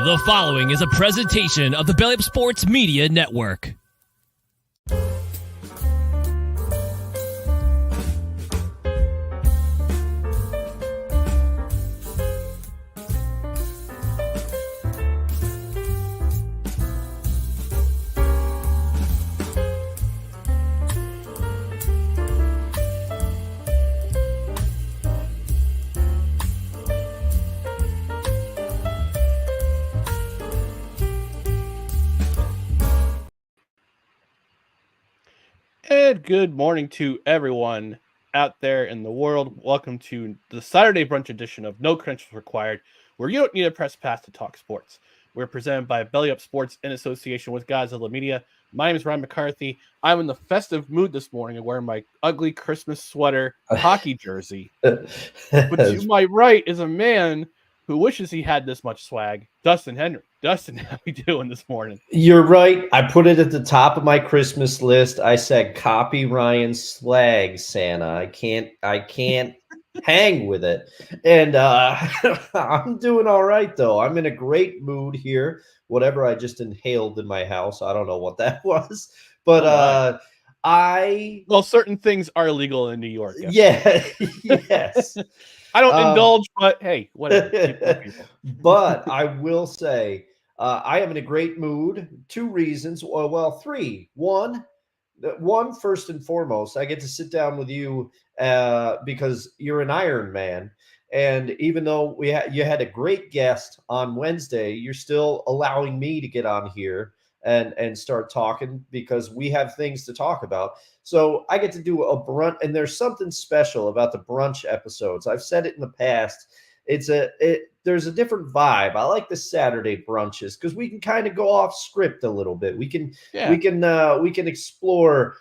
The following is a presentation of the Belly Up Sports Media Network. And good morning to everyone out there in the world. Welcome to the Saturday brunch edition of No Credentials Required, where you don't need a press pass to talk sports. We're presented by Belly Up Sports in association with Gozilla Media. My name is Ryan McCarthy. I'm in the festive mood this morning and wearing my ugly Christmas sweater hockey jersey. But to my right is a man who wishes he had this much swag, Dustin Henry. Dustin, how we doing this morning? You're right. I put it at the top of my Christmas list. I said, copy Ryan's swag, Santa. I can't hang with it. And I'm doing all right, though. I'm in a great mood here. Whatever I just inhaled in my house, I don't know what that was. But well, certain things are illegal in New York. Yeah, yes. I don't indulge, but hey, whatever. But I will say, I am in a great mood. Two reasons. Well, three. One, first and foremost, I get to sit down with you because you're an Iron Man. And even though you had a great guest on Wednesday, you're still allowing me to get on here and start talking because we have things to talk about. So I get to do a brunch, and there's something special about the brunch episodes. I've said it in the past. There's a different vibe. I like the Saturday brunches because we can kind of go off script a little bit. We can explore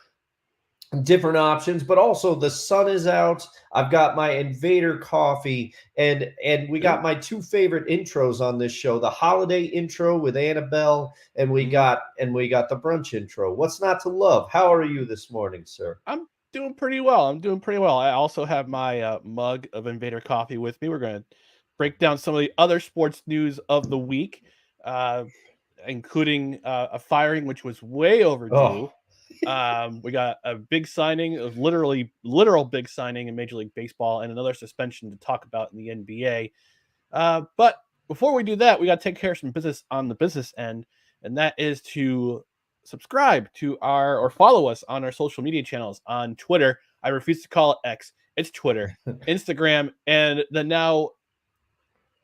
different options, but also the sun is out. I've got my Invader coffee, and we got my two favorite intros on this show: the holiday intro with Annabelle, and we got the brunch intro. What's not to love? How are you this morning, sir? I'm doing pretty well. I also have my mug of Invader coffee with me. We're going to break down some of the other sports news of the week, including a firing which was way overdue. Oh. We got a big signing, of literal big signing in Major League Baseball, and another suspension to talk about in the NBA. But before we do that, we got to take care of some business on the business end, and that is to subscribe to or follow us on our social media channels on Twitter. I refuse to call it X. It's Twitter, Instagram, and the now,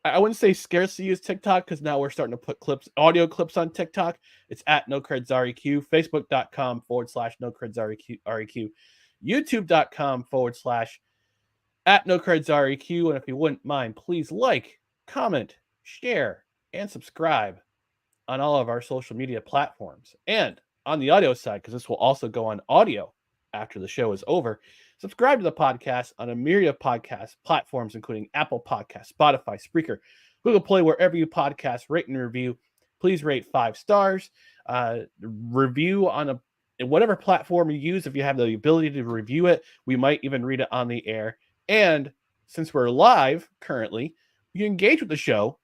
I wouldn't say scarcely used TikTok because now we're starting to put audio clips on TikTok. It's at NoCredsREQ, Facebook.com/NoCredsREQ, YouTube.com/@NoCredsREQ. And if you wouldn't mind, please like, comment, share, and subscribe on all of our social media platforms. And on the audio side, because this will also go on audio after the show is over, subscribe to the podcast on a myriad of podcast platforms, including Apple Podcasts, Spotify, Spreaker, Google Play, wherever you podcast, rate and review. Please rate 5 stars. Review on whatever platform you use. If you have the ability to review it, we might even read it on the air. And since we're live currently, you engage with the show.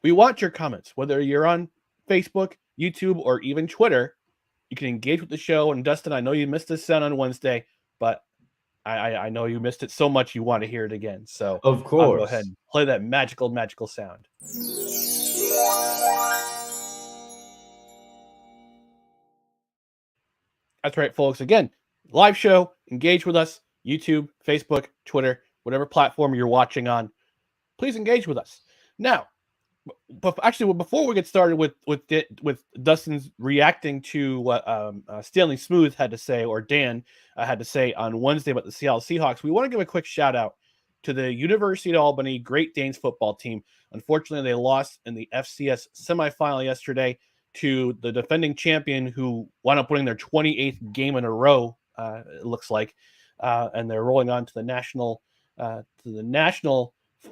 We want your comments, whether you're on Facebook, YouTube, or even Twitter. You can engage with the show. And Dustin, I know you missed this sound on Wednesday, but I know you missed it so much you want to hear it again. So of course, I'll go ahead and play that magical sound. That's right, folks. Again, live show. Engage with us. YouTube, Facebook, Twitter, whatever platform you're watching on. Please engage with us. Now, but actually, before we get started with Dustin's reacting to what Stanley Smooth had to say, or Dan had to say on Wednesday about the Seattle Seahawks, we want to give a quick shout out to the University of Albany Great Danes football team. Unfortunately, they lost in the FCS semifinal yesterday to the defending champion, who wound up winning their 28th game in a row. It looks like, and they're rolling on to the national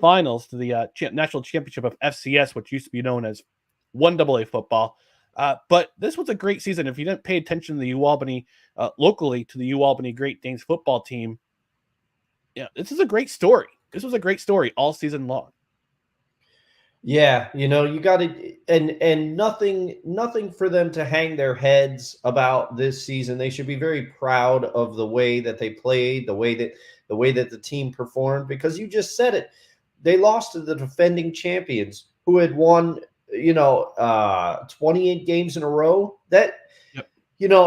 finals, to the national championship of FCS, which used to be known as 1AA football. But this was a great season. If you didn't pay attention to the UAlbany locally, to the UAlbany Great Danes football team, this is a great story. This was a great story all season long. Yeah, you got to, and nothing for them to hang their heads about this season. They should be very proud of the way that they played, the way that the team performed, because you just said it. They lost to the defending champions who had won, 28 games in a row. That, Yep.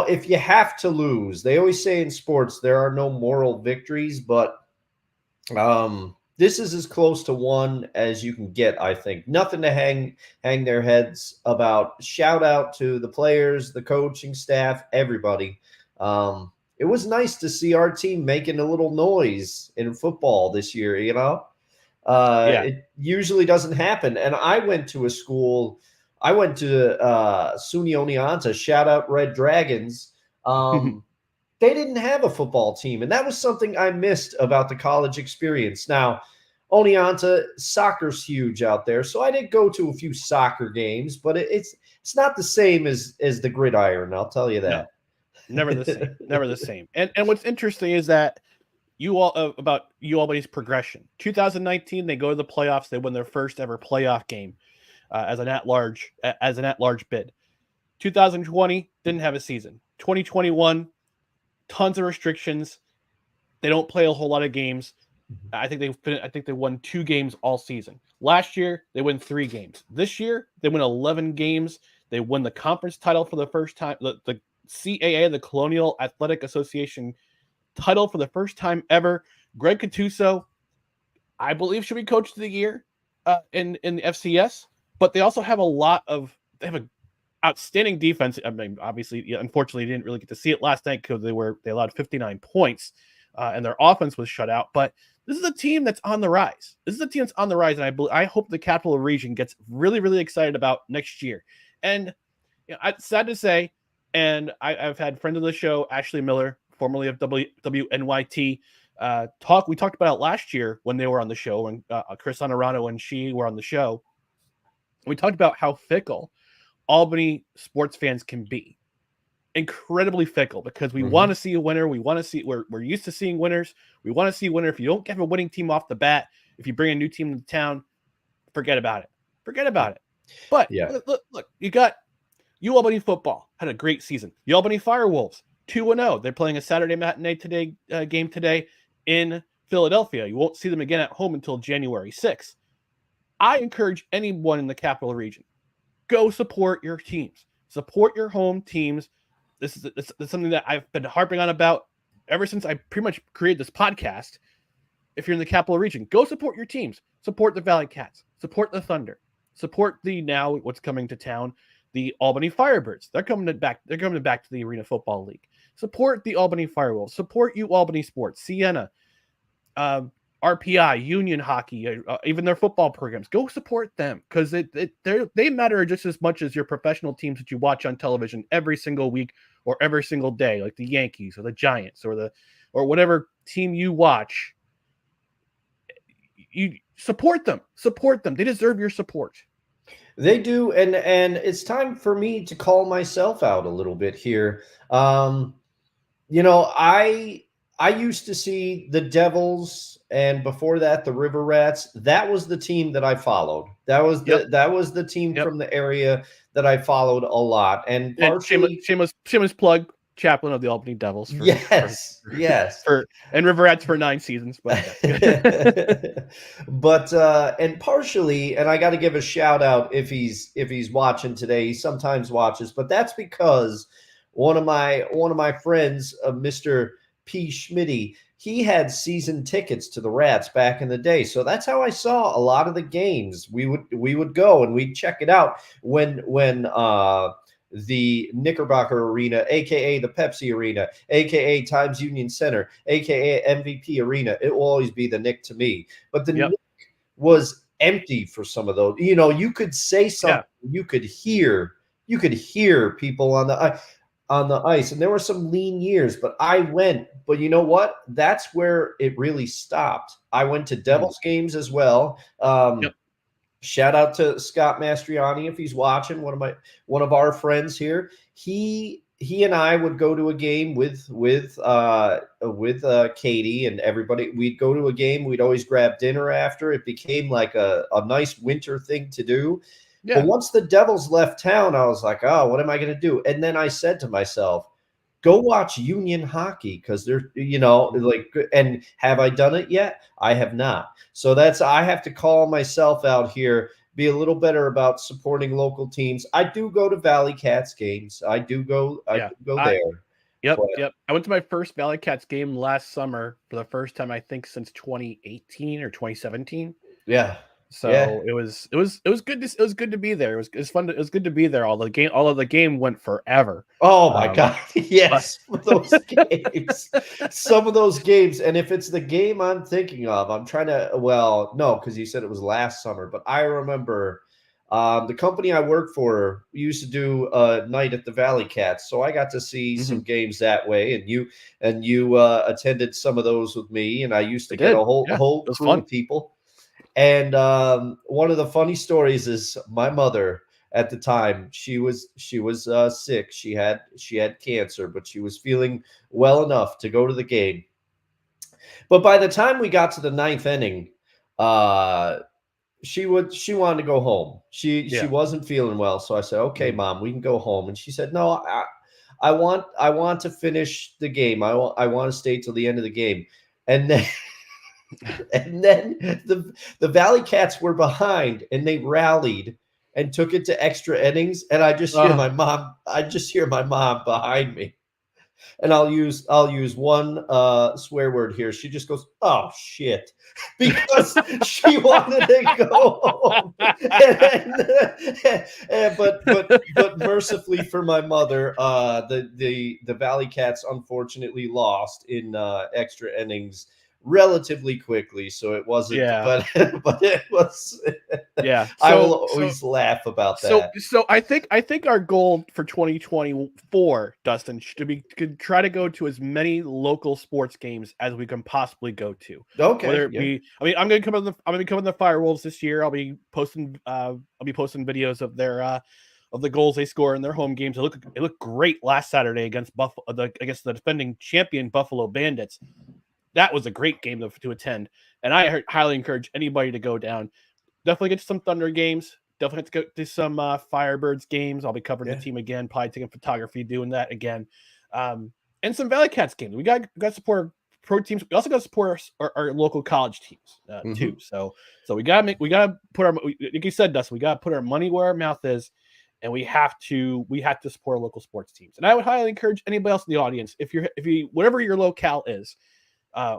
if you have to lose, they always say in sports there are no moral victories, but this is as close to one as you can get, I think. Nothing to hang their heads about. Shout out to the players, the coaching staff, everybody. It was nice to see our team making a little noise in football this year, Yeah. It usually doesn't happen. And I went to SUNY Oneonta, shout out Red Dragons. They didn't have a football team, and that was something I missed about the college experience. Now, Oneonta, soccer's huge out there, so I did go to a few soccer games, but it's not the same as the gridiron, I'll tell you that. No, never the same. Never the same. And what's interesting is that about Albany's progression. 2019, they go to the playoffs. They win their first ever playoff game as an at-large bid. 2020 didn't have a season. 2021. Tons of restrictions. They don't play a whole lot of games. I think they won 2 games all season. Last year, they won 3 games. This year, they win 11 games. They won the conference title for the first time. The CAA, the Colonial Athletic Association title for the first time ever. Greg Cattuso, I believe, should be coach of the year in the FCS. But they also have they have a outstanding defense. I mean, obviously, unfortunately, you didn't really get to see it last night because they allowed 59 points and their offense was shut out. But this is a team that's on the rise. And I hope the Capital Region gets really, really excited about next year. And it's sad to say, and I've had friends of the show, Ashley Miller, formerly of WNYT, we talked about it last year when they were on the show, when Chris Honorano and she were on the show. We talked about how fickle Albany sports fans can be. Incredibly fickle, because we want to see a winner. We're used to seeing winners. We want to see a winner. If you don't have a winning team off the bat, if you bring a new team to town, forget about it. But Yeah. look, you got Albany football had a great season. The Albany Firewolves 2-0. They're playing a Saturday matinee game today in Philadelphia. You won't see them again at home until January 6th. I encourage anyone in the Capital Region, go support your teams. Support your home teams. This is something that I've been harping on about ever since I pretty much created this podcast. If you're in the Capital Region, go support your teams. Support the Valley Cats. Support the Thunder. Support what's coming to town, the Albany Firebirds. They're coming back to the Arena Football League. Support the Albany Firewolves. Support Albany Sports, Sienna, RPI, Union Hockey, even their football programs. Go support them, because they matter just as much as your professional teams that you watch on television every single week or every single day, like the Yankees or the Giants or whatever team you watch. You support them. They deserve your support. They do, and it's time for me to call myself out a little bit here. I used to see the Devils, and before that, the River Rats. That was the team that I followed. That was the team from the area that I followed a lot. And partially, shameless plug, chaplain of the Albany Devils. Yes. And River Rats for 9 seasons. But and partially, and I got to give a shout out if he's watching today. He sometimes watches, but that's because one of my friends, Mr. P. Schmitty, he had season tickets to the Rats back in the day. So that's how I saw a lot of the games. We would go and we'd check it out when the Knickerbocker Arena, aka the Pepsi Arena, aka Times Union Center, aka MVP Arena. It will always be the Knick to me. But the Knick was empty for some of those. You could say something, you could hear people on the ice, and there were some lean years, but I went. But you know what? That's where it really stopped. I went to Devils games as well. Shout out to Scott Mastriani if he's watching, one of our friends here. He he and I would go to a game with Katie and everybody. We'd go to a game. We'd always grab dinner after. It became like a nice winter thing to do. Yeah. But once the Devils left town, I was like, oh, what am I going to do? And then I said to myself, go watch Union hockey because they're, like, and have I done it yet? I have not. So I have to call myself out here, be a little better about supporting local teams. I do go to Valley Cats games. I do go there. Yep. I went to my first Valley Cats game last summer for the first time, I think, since 2018 or 2017. Yeah. So it was good. It was good to be there. It was fun. It was good to be there. Although the game went forever. Oh my God. Yes. Those games, some of those games. And if it's the game I'm thinking of, I'm trying to, no, because you said it was last summer, but I remember the company I worked for used to do a night at the Valley Cats. So I got to see some games that way. And you attended some of those with me. And I used to get a whole crew of people. And one of the funny stories is my mother at the time, she was sick. She had cancer, but she was feeling well enough to go to the game. But by the time we got to the ninth inning, she wanted to go home. She wasn't feeling well. So I said, okay, Mom, we can go home. And she said, no, I want to finish the game. I want to stay till the end of the game. And then the Valley Cats were behind and they rallied and took it to extra innings. And I just hear my mom. I just hear my mom behind me. And I'll use one swear word here. She just goes, "Oh shit," because she wanted to go home. But mercifully for my mother, the Valley Cats unfortunately lost in extra innings relatively quickly, so it wasn't. But it was. Yeah, I will always laugh about that. So I think our goal for 2024, Dustin, should be to try to go to as many local sports games as we can possibly go to. Okay. Whether it be, I'm going to come on the Firewolves this year. I'll be posting videos of their of the goals they score in their home games. It looked great last Saturday against against the defending champion Buffalo Bandits. That was a great game to attend, and I highly encourage anybody to go down. Definitely get to some Thunder games. Definitely have to go to some Firebirds games. I'll be covering the team again, probably taking photography, doing that again. And some Valley Cats games. We got to support our pro teams. We also got to support our local college teams too. So we got to put our, like you said, Dustin, we got to put our money where our mouth is, and we have to support our local sports teams. And I would highly encourage anybody else in the audience, if you whatever your locale is.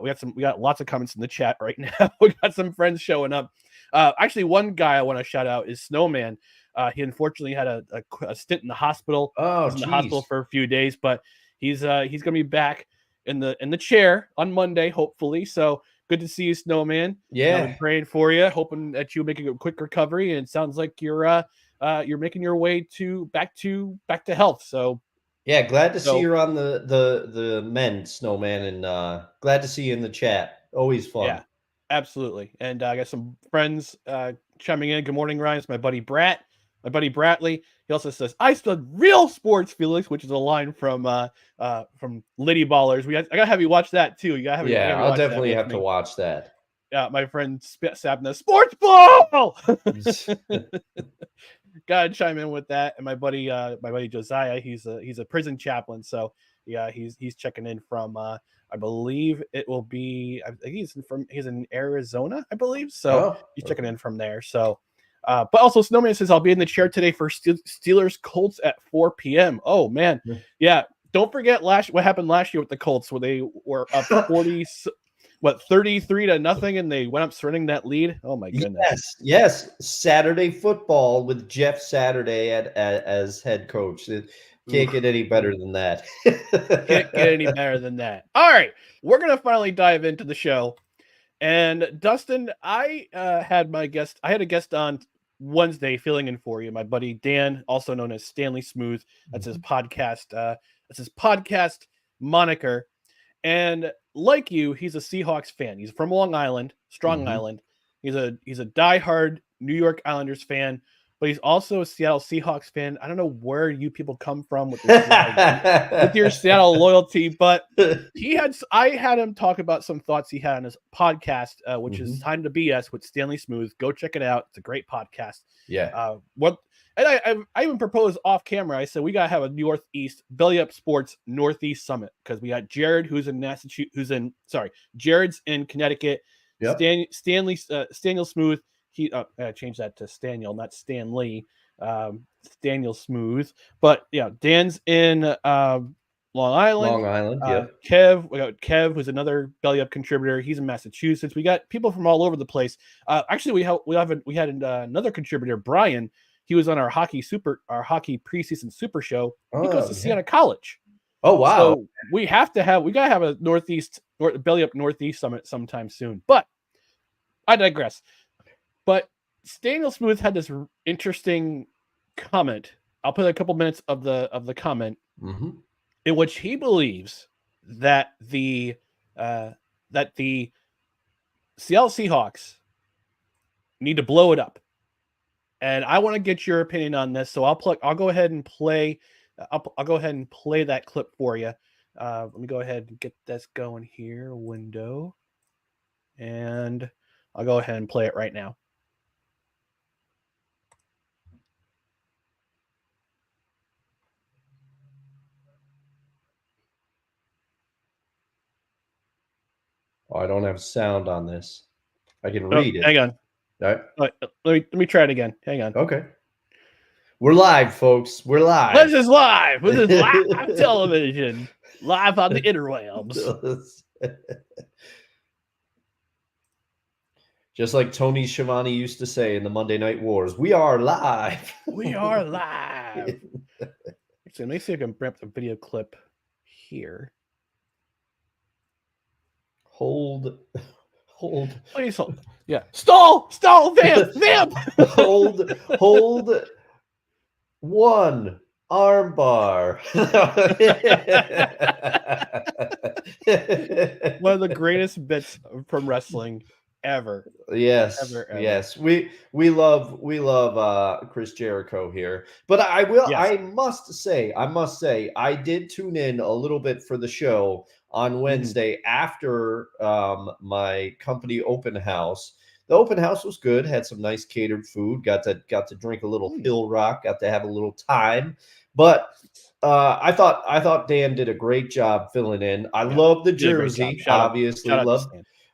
We got lots of comments in the chat right now. We got some friends showing up. Actually, one guy I want to shout out is Snowman. He unfortunately had a stint in the hospital. Oh, he was in the hospital for a few days, but he's going to be back in the chair on Monday, hopefully. So good to see you, Snowman. Yeah, I'm praying for you, hoping that you make a quick recovery. And it sounds like you're making your way back to health. So. Yeah, glad to see you're on the men, Snowman, and glad to see you in the chat. Always fun. Yeah, absolutely. And I got some friends chiming in. Good morning, Ryan. It's my buddy Bratley. He also says, "I stud real sports, Felix," which is a line from Liddy Ballers. I gotta have you watch that too. I'll definitely have to watch that. Yeah, my friend Sabna, sports ball. Gotta chime in with that. And my buddy Josiah, he's a prison chaplain, so yeah, he's checking in from I believe it will be, I think he's in Arizona, I believe. So he's checking in from there. So but also Snowman says, I'll be in the chair today for Steelers Colts at 4 p.m. Oh man. Yeah. Don't forget what happened last year with the Colts, where they were up 33-0, and they went up surrendering that lead. Oh my goodness. Yes. Saturday football with Jeff Saturday as head coach. Can't get any better than that. Can't get any better than that. All right. We're going to finally dive into the show. And Dustin, I had a guest on Wednesday filling in for you, my buddy Dan, also known as Stanley Smooth. That's his podcast. That's his podcast moniker. And like you, he's a Seahawks fan. He's from Long Island, Strong Island. He's a diehard New York Islanders fan. but he's also a Seattle Seahawks fan. I don't know where you people come from with your Seattle loyalty, but I had him talk about some thoughts he had on his podcast, which is Time to BS with Stanley Smooth. Go check it out. It's a great podcast. Yeah. I even proposed off camera. I said we gotta have a Northeast Belly Up Sports Northeast Summit because we got Jared, who's in Massachusetts, Jared's in Connecticut. Yep. Stanley Smooth. I changed that to Staniel, not Stanley. Daniel Smooth, but yeah, Dan's in Long Island. Yeah. Kev, we got Kev, who's another Belly Up contributor. He's in Massachusetts. We got people from all over the place. Actually, we had another contributor, Brian. He was on our hockey preseason super show. He goes to Siena College. Oh wow! So we gotta have a Belly Up Northeast Summit sometime soon. But I digress. But Daniel Smooth had this interesting comment. I'll put a couple minutes of the comment in which he believes that the Seattle Seahawks need to blow it up. And I want to get your opinion on this, so I'll go ahead and play. I'll go ahead and play that clip for you. Let me go ahead and get this going here. Window, and I'll go ahead and play it right now. Oh, I don't have sound on this. I can read it. Hang on. All right. Let me try it again. Hang on. Okay. We're live, folks. We're live. This is live. This is live television. Live on the interwebs. Just like Tony Schiavone used to say in the Monday Night Wars, we are live. We are live. Actually, let me see if I can bring up the video clip here. Hold. Please hold. Yeah. Stall, vamp. Hold. One armbar. One of the greatest bits from wrestling ever. Yes. Ever. Yes. We love Chris Jericho here. But I must say, I did tune in a little bit for the show on Wednesday after my company open house. The open house was good. Had some nice catered food. Got to drink a little Hill Rock. Got to have a little time. But I thought Dan did a great job filling in. I love the jersey. Obviously,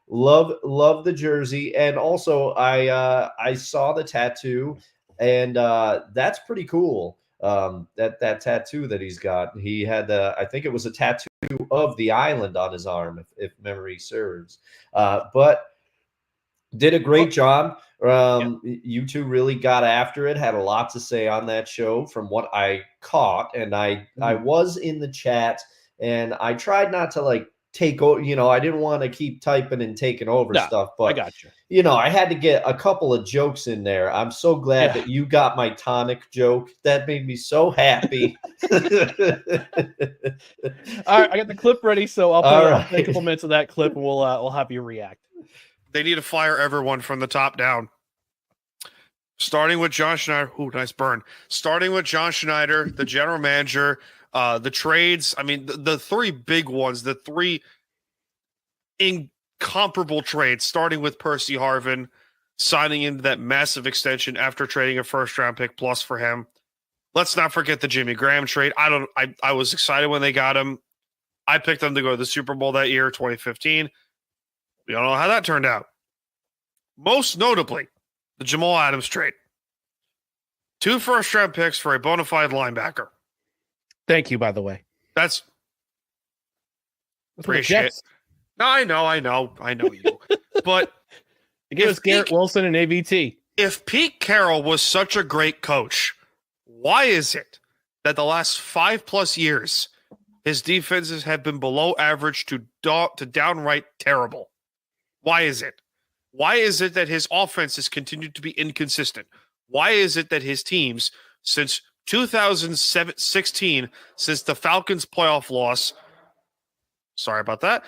love the jersey, and also I saw the tattoo, and that's pretty cool. That tattoo that he's got. He had I think it was a tattoo of the island on his arm, if memory serves. But did a great job. You two really got after it. Had a lot to say on that show from what I caught, and I was in the chat, and I tried not to take over. I didn't want to keep typing and taking over stuff, but I got you. I had to get a couple of jokes in there. I'm so glad that you got my tonic joke. That made me so happy. All right, I got the clip ready, so I'll play a couple minutes of that clip, and we'll have you react. They need to fire everyone from the top down. Starting with John Schneider. Ooh, nice burn. Starting with John Schneider, the general manager, the trades. I mean, the three big ones, the three incomparable trades, starting with Percy Harvin, signing into that massive extension after trading a first-round pick plus for him. Let's not forget the Jimmy Graham trade. I was excited when they got him. I picked them to go to the Super Bowl that year, 2015. We don't know how that turned out. Most notably, the Jamal Adams trade. 2 first-round picks for a bona fide linebacker. Thank you, by the way. That's appreciate it. No, I know you. But it gives Garrett Wilson an AVT. If Pete Carroll was such a great coach, why is it that the last 5+ years his defenses have been below average to downright terrible? Why is it? Why is it that his offense has continued to be inconsistent? Why is it that his teams, since 2016, since the Falcons playoff loss, sorry about that,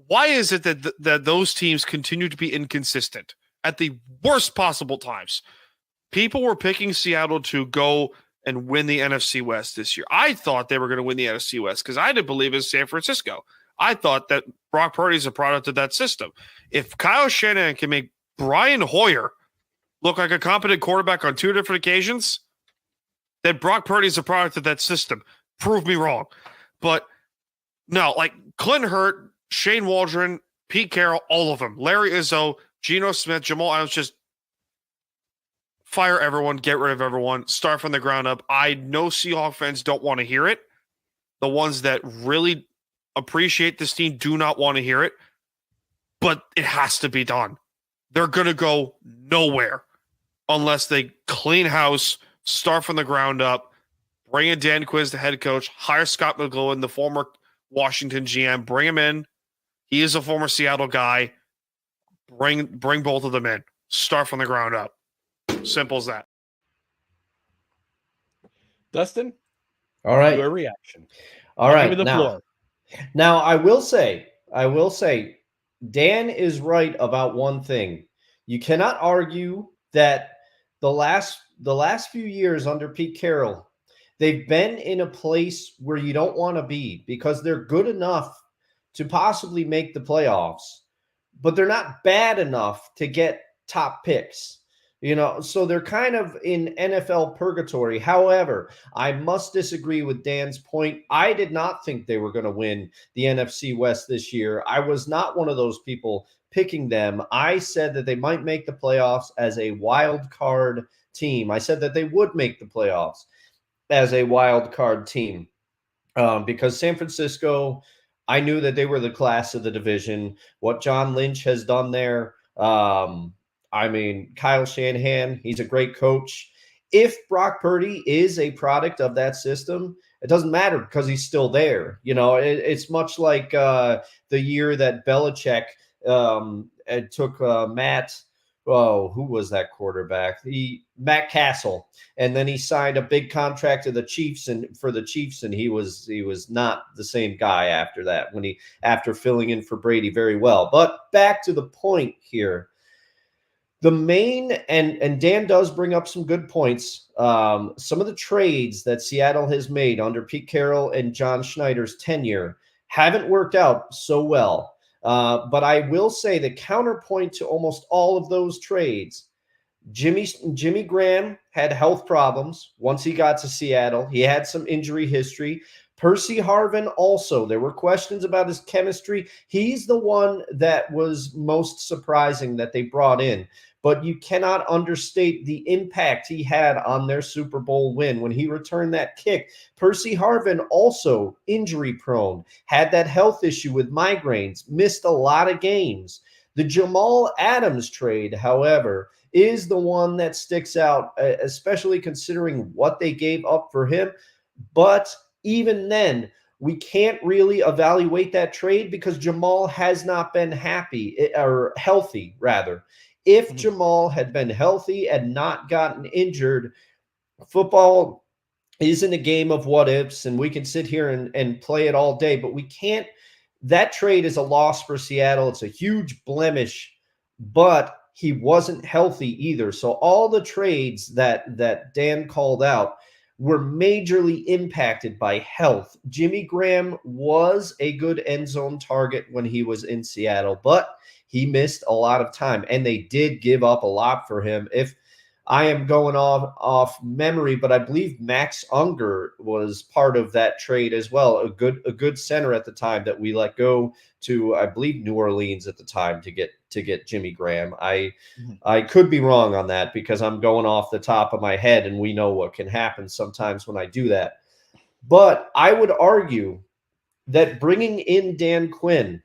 why is it that those teams continue to be inconsistent at the worst possible times? people were picking Seattle to go and win the NFC West this year. I thought they were going to win the NFC West because I didn't believe in San Francisco. I thought that Brock Purdy is a product of that system. If Kyle Shanahan can make Brian Hoyer look like a competent quarterback on 2 different occasions, then Brock Purdy is a product of that system. Prove me wrong. But no, like Clint Hurt, Shane Waldron, Pete Carroll, all of them, Larry Izzo, Geno Smith, Jamal Adams, just fire everyone, get rid of everyone, start from the ground up. I know Seahawks fans don't want to hear it. The ones that really appreciate this team do not want to hear it, but it has to be done. They're going to go nowhere unless they clean house, start from the ground up, bring in Dan Quinn as the head coach, hire Scott McGloin, the former Washington GM, bring him in. He is a former Seattle guy. Bring both of them in. Start from the ground up. Simple as that. Dustin, All right. your reaction. All right. Give me the floor. Now I will say, Dan is right about one thing. You cannot argue that the last few years under Pete Carroll, they've been in a place where you don't want to be because they're good enough to possibly make the playoffs, but they're not bad enough to get top picks. So they're kind of in NFL purgatory. However, I must disagree with Dan's point. I did not think they were going to win the NFC West this year. I was not one of those people picking them. I said that they might make the playoffs as a wild card team. I said that they would make the playoffs as a wild card team because San Francisco, I knew that they were the class of the division. What John Lynch has done there, Kyle Shanahan, he's a great coach. If Brock Purdy is a product of that system, it doesn't matter because he's still there. It's much like the year that Belichick took who was that quarterback? Matt Castle, and then he signed a big contract to the Chiefs and he was not the same guy after that after filling in for Brady very well. But back to the point here. The main, and Dan does bring up some good points. Some of the trades that Seattle has made under Pete Carroll and John Schneider's tenure haven't worked out so well. But I will say the counterpoint to almost all of those trades, Jimmy Graham had health problems once he got to Seattle. He had some injury history. Percy Harvin also, there were questions about his chemistry. He's the one that was most surprising that they brought in. But you cannot understate the impact he had on their Super Bowl win when he returned that kick. Percy Harvin, also injury prone, had that health issue with migraines, missed a lot of games. The Jamal Adams trade, however, is the one that sticks out, especially considering what they gave up for him. But even then, we can't really evaluate that trade because Jamal has not been healthy, rather. If Jamal had been healthy and not gotten injured, football isn't a game of what ifs, and we can sit here and play it all day, but we can't. That trade is a loss for Seattle. It's a huge blemish, but he wasn't healthy either. So all the trades that Dan called out were majorly impacted by health. Jimmy Graham was a good end zone target when he was in Seattle, but he missed a lot of time, and they did give up a lot for him. If I am going off memory, but I believe Max Unger was part of that trade as well. A good center at the time that we let go to, I believe, New Orleans at the time to get Jimmy Graham. I could be wrong on that because I'm going off the top of my head, and we know what can happen sometimes when I do that. But I would argue that bringing in Dan Quinn,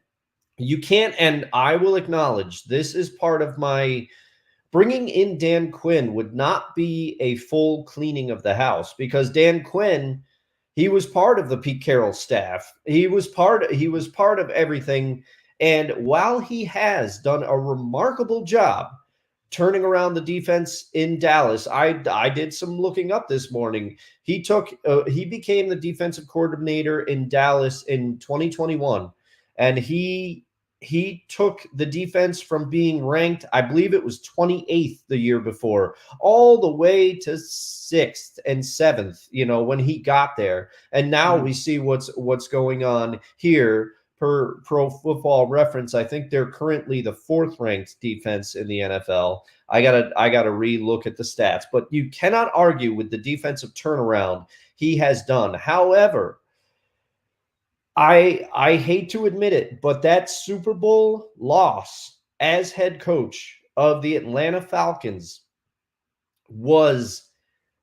you can't, and I will acknowledge this is part of my bringing in Dan Quinn would not be a full cleaning of the house because Dan Quinn, he was part of the Pete Carroll staff. He was part of everything. And while he has done a remarkable job turning around the defense in Dallas, I did some looking up this morning. He became the defensive coordinator in Dallas in 2021, and he he took the defense from being ranked, I believe it was 28th the year before, all the way to 6th and 7th, when he got there. And now we see what's going on here. Per Pro Football Reference, I think they're currently the 4th ranked defense in the NFL. I gotta re-look at the stats, but you cannot argue with the defensive turnaround he has done. However, I hate to admit it, but that Super Bowl loss as head coach of the Atlanta Falcons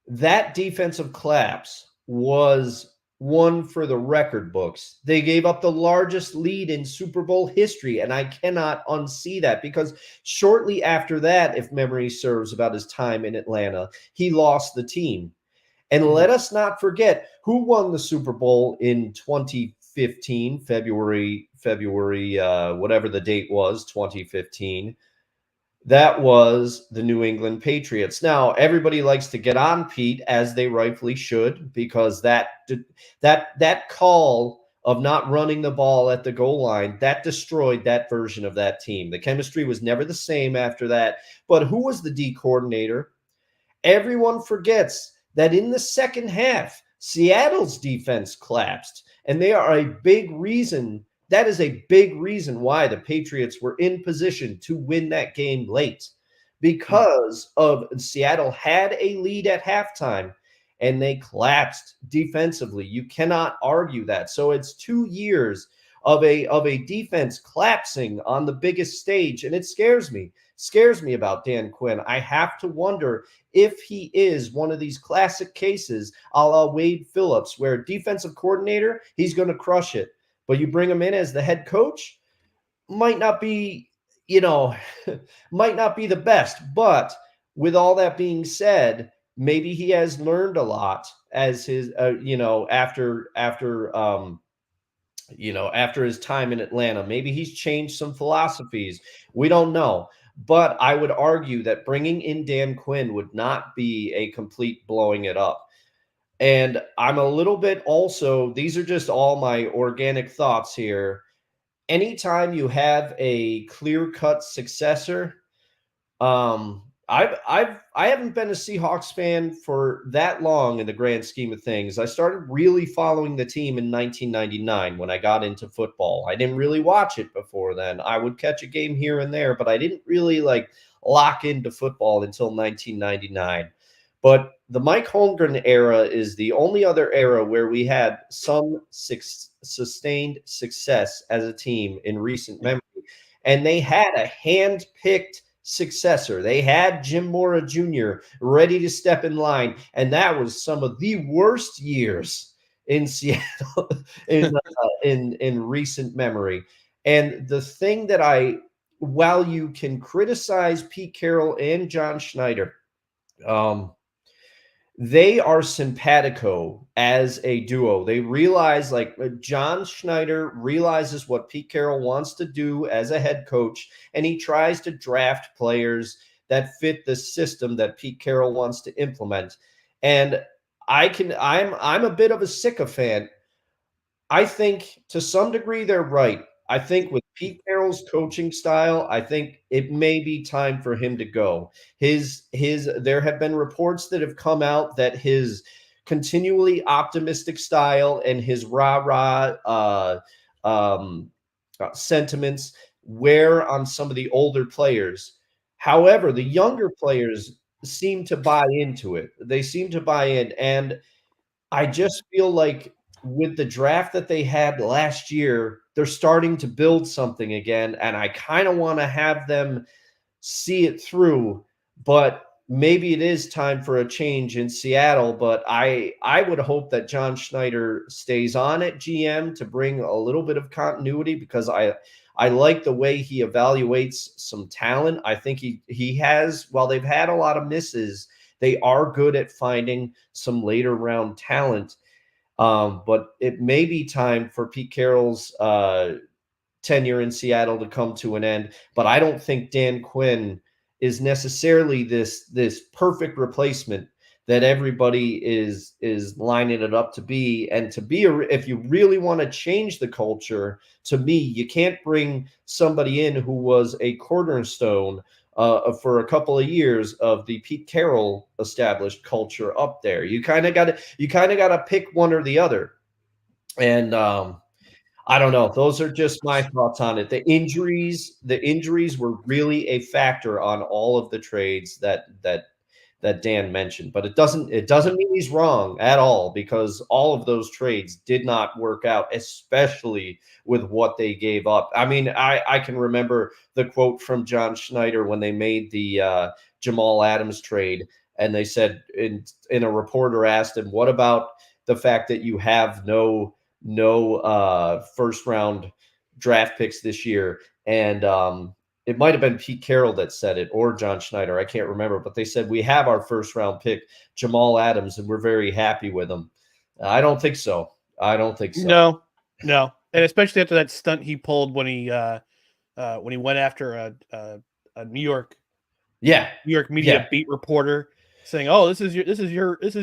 that defensive collapse was one for the record books. They gave up the largest lead in Super Bowl history, and I cannot unsee that because shortly after that, if memory serves, about his time in Atlanta, he lost the team. And let us not forget who won the Super Bowl in 2015, February, whatever the date was, 2015. That was the New England Patriots. Now, everybody likes to get on Pete, as they rightfully should, because that call of not running the ball at the goal line, that destroyed that version of that team. The chemistry was never the same after that. But who was the D coordinator? Everyone forgets that in the second half, Seattle's defense collapsed, and they are a big reason. That is a big reason why the Patriots were in position to win that game late, because of Seattle had a lead at halftime and they collapsed defensively. You cannot argue that. So it's 2 years of a defense collapsing on the biggest stage, and it scares me about Dan Quinn. I have to wonder if he is one of these classic cases a la Wade Phillips, where defensive coordinator, he's going to crush it. But you bring him in as the head coach, might not be the best. But with all that being said, maybe he has learned a lot as his, after his time in Atlanta. Maybe he's changed some philosophies. We don't know. But I would argue that bringing in Dan Quinn would not be a complete blowing it up. And I'm a little bit also, these are just all my organic thoughts here. Anytime you have a clear-cut successor, I haven't been a Seahawks fan for that long in the grand scheme of things. I started really following the team in 1999 when I got into football. I didn't really watch it before then. I would catch a game here and there, but I didn't really lock into football until 1999. But the Mike Holmgren era is the only other era where we had some sustained success as a team in recent memory. And they had a hand-picked successor. They had Jim Mora Jr. ready to step in line. And that was some of the worst years in Seattle in recent memory. And the thing that while you can criticize Pete Carroll and John Schneider, they are simpatico as a duo. They realize, John Schneider realizes what Pete Carroll wants to do as a head coach, and he tries to draft players that fit the system that Pete Carroll wants to implement. And I'm a bit of a sycophant. I think to some degree they're right. I think with Pete Carroll's coaching style, I think it may be time for him to go. There have been reports that have come out that his continually optimistic style and his rah-rah sentiments wear on some of the older players. However, the younger players seem to buy into it. They seem to buy in, and I just feel like with the draft that they had last year, they're starting to build something again, and I kind of want to have them see it through. But maybe it is time for a change in Seattle. But I would hope that John Schneider stays on at GM to bring a little bit of continuity, because I like the way he evaluates some talent. I think he has, while they've had a lot of misses, they are good at finding some later round talent. But it may be time for Pete Carroll's tenure in Seattle to come to an end. But I don't think Dan Quinn is necessarily this perfect replacement that everybody is lining it up to be. And to be if you really want to change the culture, to me, you can't bring somebody in who was a cornerstone for a couple of years of the Pete Carroll established culture up there. You kind of got to pick one or the other. And I don't know. Those are just my thoughts on it. The injuries were really a factor on all of the trades that Dan mentioned, but it doesn't mean he's wrong at all, because all of those trades did not work out, especially with what they gave up. I mean, I can remember the quote from John Schneider when they made the Jamal Adams trade, and they said, in a reporter asked him, what about the fact that you have no first round draft picks this year? And it might have been Pete Carroll that said it, or John Schneider. I can't remember, but they said, we have our first round pick, Jamal Adams, and we're very happy with him. I don't think so. No. And especially after that stunt he pulled when he went after a New York media beat reporter saying, "Oh, this is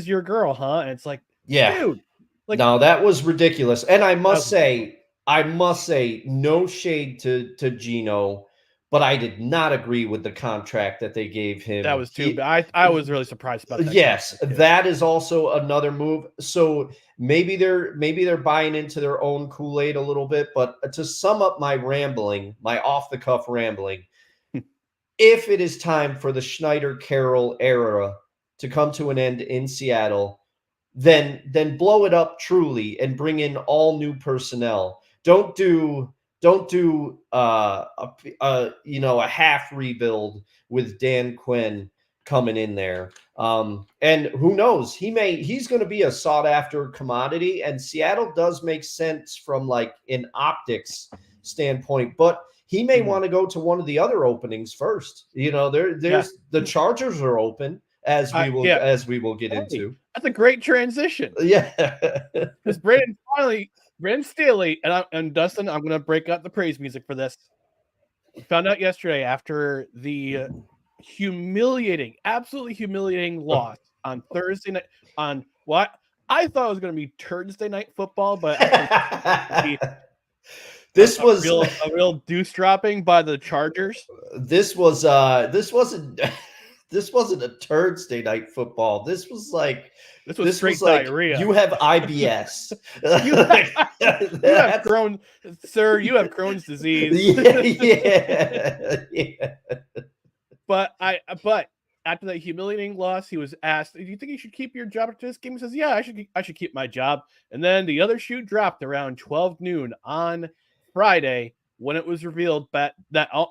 your girl, huh?" And it's like, dude, like, no, that was ridiculous. And I must say, no shade to Gino, but I did not agree with the contract that they gave him. That was too bad. I was really surprised about that. Yes, that is also another move. So maybe they're buying into their own Kool-Aid a little bit. But to sum up my off-the-cuff rambling, if it is time for the Schneider-Carroll era to come to an end in Seattle, then blow it up truly and bring in all new personnel. Don't do a half rebuild with Dan Quinn coming in there. And who knows, he's going to be a sought after commodity, and Seattle does make sense from like an optics standpoint, but he may want to go to one of the other openings first. There's the Chargers are open, as we will get into. That's a great transition. Yeah. Because Brandon Staley and Dustin, I'm going to break out the praise music for this. We found out yesterday after the absolutely humiliating loss on Thursday night on what I thought was going to be Thursday night football, but this was a real deuce dropping by the Chargers. This wasn't a Thursday night football. This was straight diarrhea. You have IBS. you have Crohn's disease. Yeah. But after that humiliating loss, he was asked, "Do you think you should keep your job after this game?" He says, "Yeah, I should keep my job." And then the other shoe dropped around 12 noon on Friday, when it was revealed that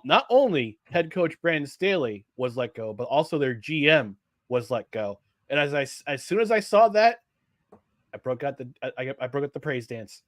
not only head coach Brandon Staley was let go, but also their GM was let go. And as soon as I saw that, I broke out the praise dance.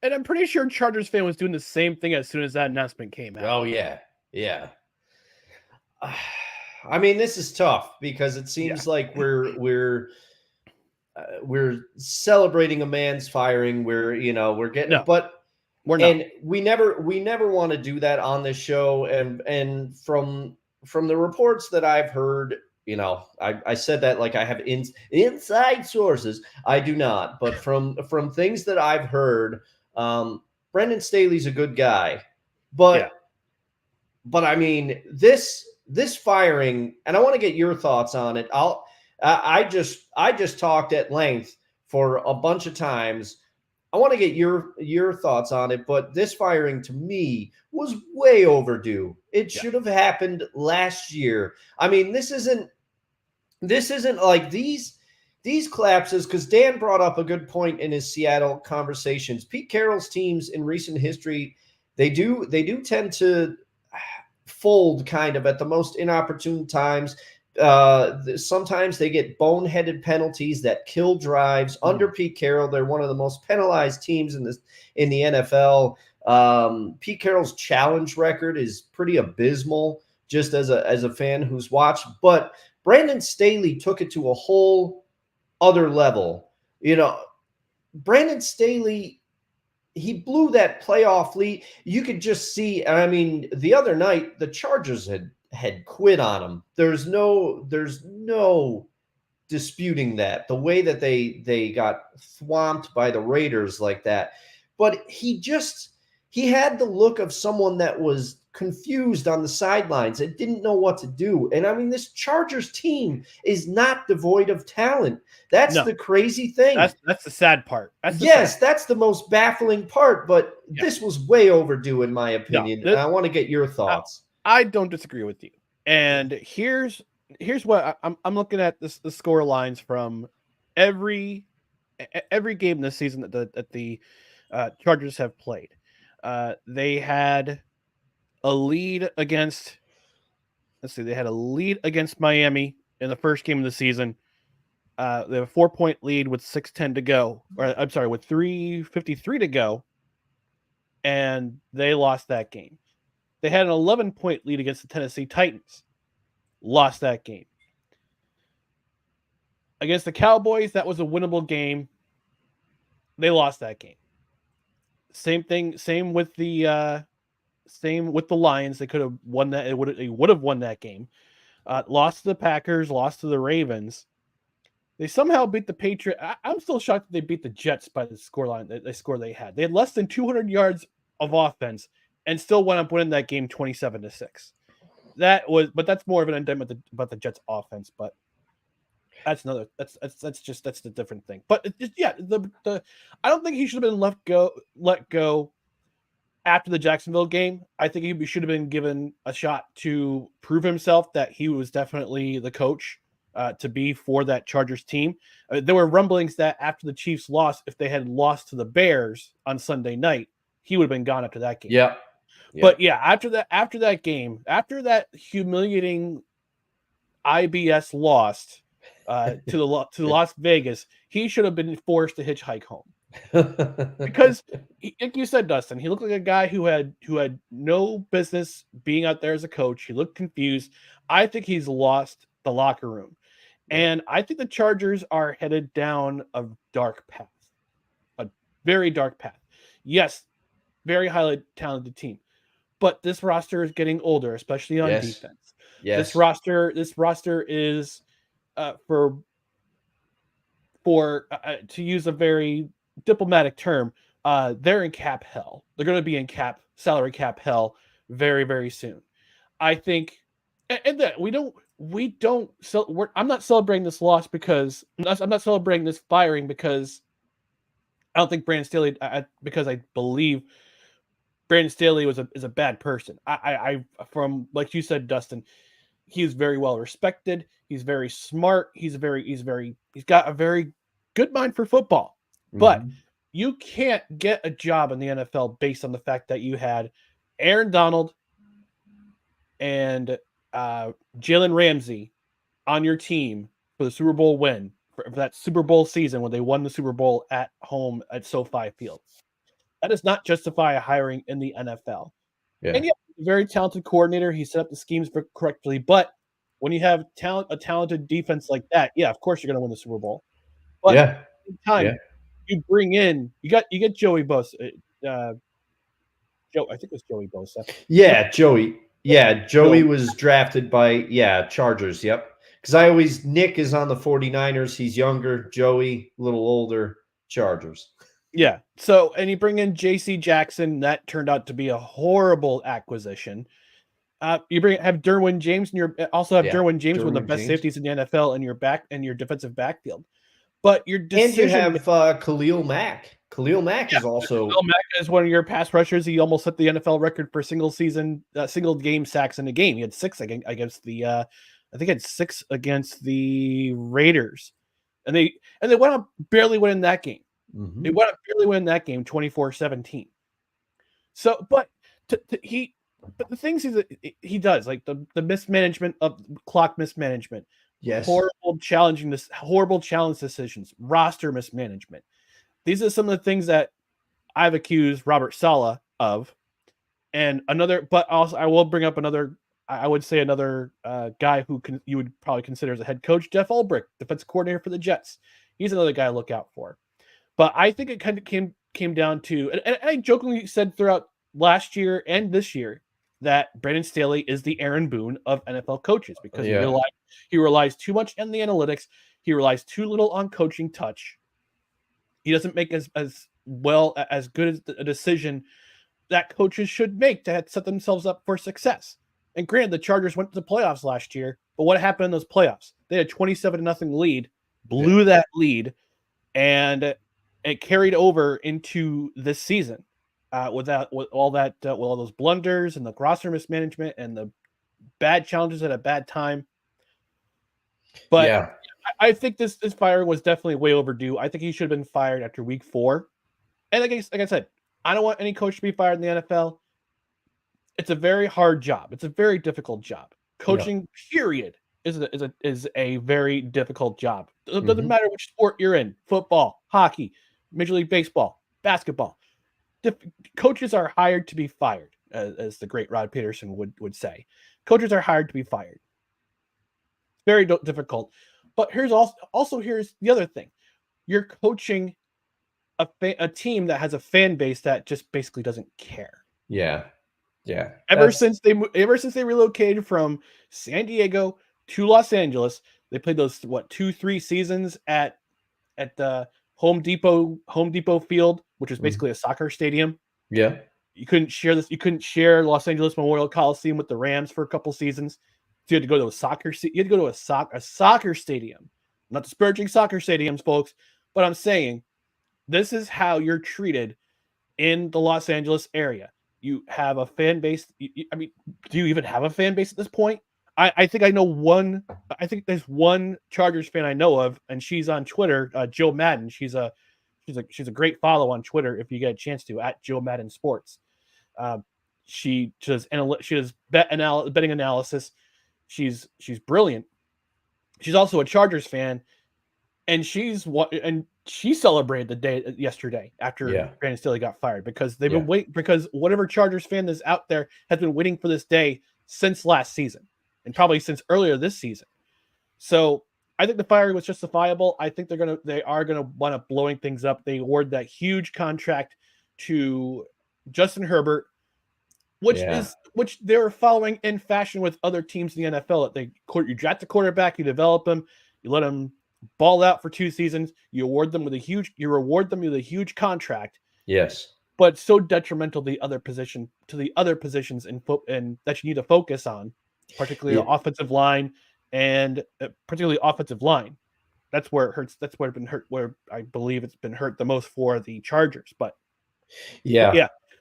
And I'm pretty sure Chargers fan was doing the same thing as soon as that announcement came out. Oh, yeah. I mean, this is tough because it seems like we're celebrating a man's firing. We're getting, but we're not. And we never want to do that on this show. And from the reports that I've heard, I said that like I have inside sources. I do not, but from things that I've heard, Brandon Staley's a good guy, but But I mean, this firing, and I want to get your thoughts on it. I just talked at length for a bunch of times. I want to get your thoughts on it, but this firing to me was way overdue. It should have happened last year. I mean, this isn't like these collapses, because Dan brought up a good point in his Seattle conversations. Pete Carroll's teams in recent history, they do tend to fold kind of at the most inopportune times. Sometimes they get boneheaded penalties that kill drives. Under Pete Carroll, they're one of the most penalized teams in the NFL. Pete Carroll's challenge record is pretty abysmal, just as a fan who's watched. But Brandon Staley took it to a whole other level. Brandon Staley, he blew that playoff lead. You could just see, I mean, the other night the Chargers had quit on him. There's no disputing that. The way that they got swamped by the Raiders like that. But he had the look of someone that was confused on the sidelines and didn't know what to do. And I mean, this Chargers team is not devoid of talent. That's the crazy thing. That's the sad part. That's the most baffling part. But this was way overdue, in my opinion. And I want to get your thoughts. I don't disagree with you. And here's what I'm looking at the score lines from every game this season that the Chargers have played. They had a lead against Miami in the first game of the season. They have a 4-point lead with 6:10 to go, or I'm sorry, with 3:53 to go, and they lost that game. They had an 11-point lead against the Tennessee Titans, lost that game. Against the Cowboys, that was a winnable game. They lost that game. Same with the Lions. They could have won that. They would have won that game. Lost to the Packers, lost to the Ravens. They somehow beat the Patriots. I'm still shocked that they beat the Jets by the scoreline. The score they had. They had less than 200 yards of offense and still wound up winning that game 27-6. But that's more of an indictment about the Jets offense. But that's the different thing. But I don't think he should have been let go after the Jacksonville game. I think he should have been given a shot to prove himself that he was definitely the coach to be for that Chargers team. There were rumblings that after the Chiefs lost, if they had lost to the Bears on Sunday night, he would have been gone after that game. Yeah. But after that game, after that humiliating IBS loss to Las Vegas, he should have been forced to hitchhike home. Because, like you said, Dustin, he looked like a guy who had no business being out there as a coach. He looked confused. I think he's lost the locker room, and I think the Chargers are headed down a dark path, a very dark path. Yes, very highly talented team, but this roster is getting older, especially on defense. Yes. This roster is for to use a very diplomatic term, they're in cap hell. They're going to be in salary cap hell very, very soon. I think, and that I'm not celebrating this loss because I'm not celebrating this firing because I don't think Brandon Staley, because I believe Brandon Staley is a bad person. I from, like you said, Dustin, he's very well respected. He's very smart. He's got a very good mind for football. But you can't get a job in the NFL based on the fact that you had Aaron Donald and Jalen Ramsey on your team for the Super Bowl win, for that Super Bowl season when they won the Super Bowl at home at SoFi Field. That does not justify a hiring in the NFL. Yeah. And a very talented coordinator. He set up the schemes correctly. But when you have a talented defense like that, of course you're going to win the Super Bowl. But at the same time, you bring in, you get Joey Bosa. I think it was Joey Bosa. Yeah, Joey. Yeah, Joey was drafted by Chargers. Yep. Because Nick is on the 49ers. He's younger. Joey, a little older. Chargers. Yeah. So, and you bring in J.C. Jackson. That turned out to be a horrible acquisition. You have Derwin James, and you also have Derwin James, one of the Derwin best James. safeties in the NFL, in your defensive backfield. But your And decision, you have Khalil Mack. Khalil Mack is also Khalil Mack is one of your pass rushers. He almost set the NFL record for single game sacks in a game. He had 6 against the I think he had 6 against the Raiders, and they went on barely winning that game. Mhm. They went on barely winning that game 24-17. So, but the things he does, like the mismanagement of clock mismanagement, Yes. horrible challenge decisions, roster mismanagement. These are some of the things that I've accused Robert Saleh of. And but also I will bring up another, I would say another guy who you would probably consider as a head coach, Jeff Ulbrich, defensive coordinator for the Jets. He's another guy to look out for. But I think it kind of came down to, and I jokingly said throughout last year and this year that Brandon Staley is the Aaron Boone of NFL coaches, because he relies too much on the analytics. He relies too little on coaching touch. He doesn't make as good as a decision that coaches should make to set themselves up for success. And granted, the Chargers went to the playoffs last year, but what happened in those playoffs? They had a 27-0 lead, blew that lead, and it carried over into this season with all those blunders and the roster mismanagement and the bad challenges at a bad time. But I think this firing was definitely way overdue. I think he should have been fired after week 4. And like I said, I don't want any coach to be fired in the NFL. It's a very hard job. It's a very difficult job. Coaching, period, is a very difficult job. It doesn't matter which sport you're in: football, hockey, Major League Baseball, basketball. Coaches are hired to be fired, as the great Rod Peterson would say. Coaches are hired to be fired. It's very difficult. But here's the other thing: you're coaching a team that has a fan base that just basically doesn't care. Yeah. Ever since they relocated from San Diego to Los Angeles, they played those 2-3 seasons at the Home Depot field, which is basically a soccer stadium. Yeah. You couldn't share Los Angeles Memorial Coliseum with the Rams for a couple seasons. So you had to go to a soccer stadium. I'm not disparaging soccer stadiums, folks, but I'm saying this is how you're treated in the Los Angeles area. You have a fan base. I mean, do you even have a fan base at this point? I think I know one. I think there's one Chargers fan I know of, and she's on Twitter. Joe Madden. She's a great follow on Twitter if you get a chance to, at Joe Madden Sports. She does betting analysis. She's brilliant. She's also a Chargers fan, and she celebrated the day yesterday after Brandon Staley got fired, because they've been waiting, because whatever Chargers fan is out there has been waiting for this day since last season, and probably since earlier this season. So I think the firing was justifiable. I think they are gonna want to blowing things up. They award that huge contract to Justin Herbert, which they're following in fashion with other teams in the NFL. You draft a quarterback, you develop him, you let him ball out for 2 seasons, you reward them with a huge contract. Yes. But so detrimental to the other positions in and that you need to focus on, particularly offensive line, and particularly offensive line. That's where it hurts. That's where it's been hurt. Where I believe it's been hurt the most for the Chargers. But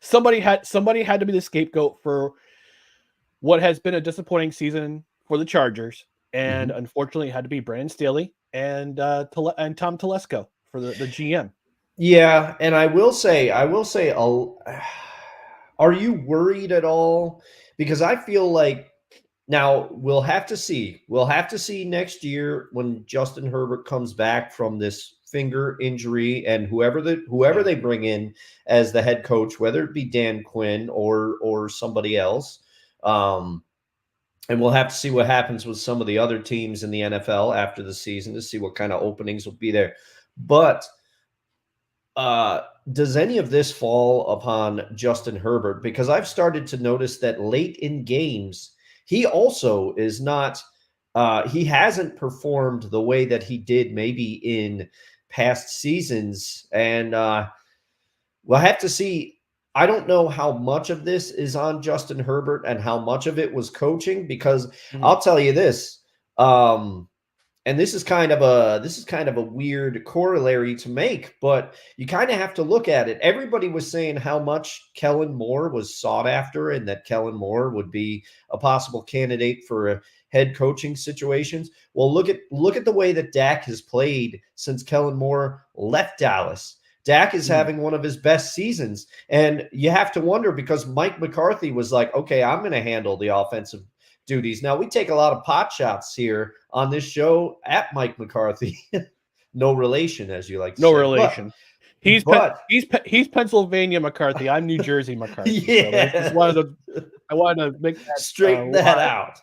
somebody had to be the scapegoat for what has been a disappointing season for the Chargers, and unfortunately, it had to be Brandon Staley and Tom Telesco for the GM. Yeah, and I will say, are you worried at all? Because I feel like now we'll have to see. We'll have to see next year when Justin Herbert comes back from this finger injury, and whoever they bring in as the head coach, whether it be Dan Quinn or somebody else. And we'll have to see what happens with some of the other teams in the NFL after the season to see what kind of openings will be there. But does any of this fall upon Justin Herbert? Because I've started to notice that late in games, he also is not he hasn't performed the way that he did maybe in past seasons. And we'll have to see I don't know how much of this is on Justin Herbert and how much of it was coaching, because I'll tell you this. And this is kind of a weird corollary to make, but you kind of have to look at it. Everybody was saying how much Kellen Moore was sought after and that Kellen Moore would be a possible candidate for head coaching situations. Well, look at the way that Dak has played since Kellen Moore left Dallas. Dak is having one of his best seasons. And you have to wonder, because Mike McCarthy was like, okay, I'm going to handle the offensive duties. Now, we take a lot of pot shots here on this show at Mike McCarthy. No relation, as you like to say. No relation. He's Pennsylvania McCarthy. I'm New Jersey McCarthy. Yeah. So I wanted to make that straighten that out.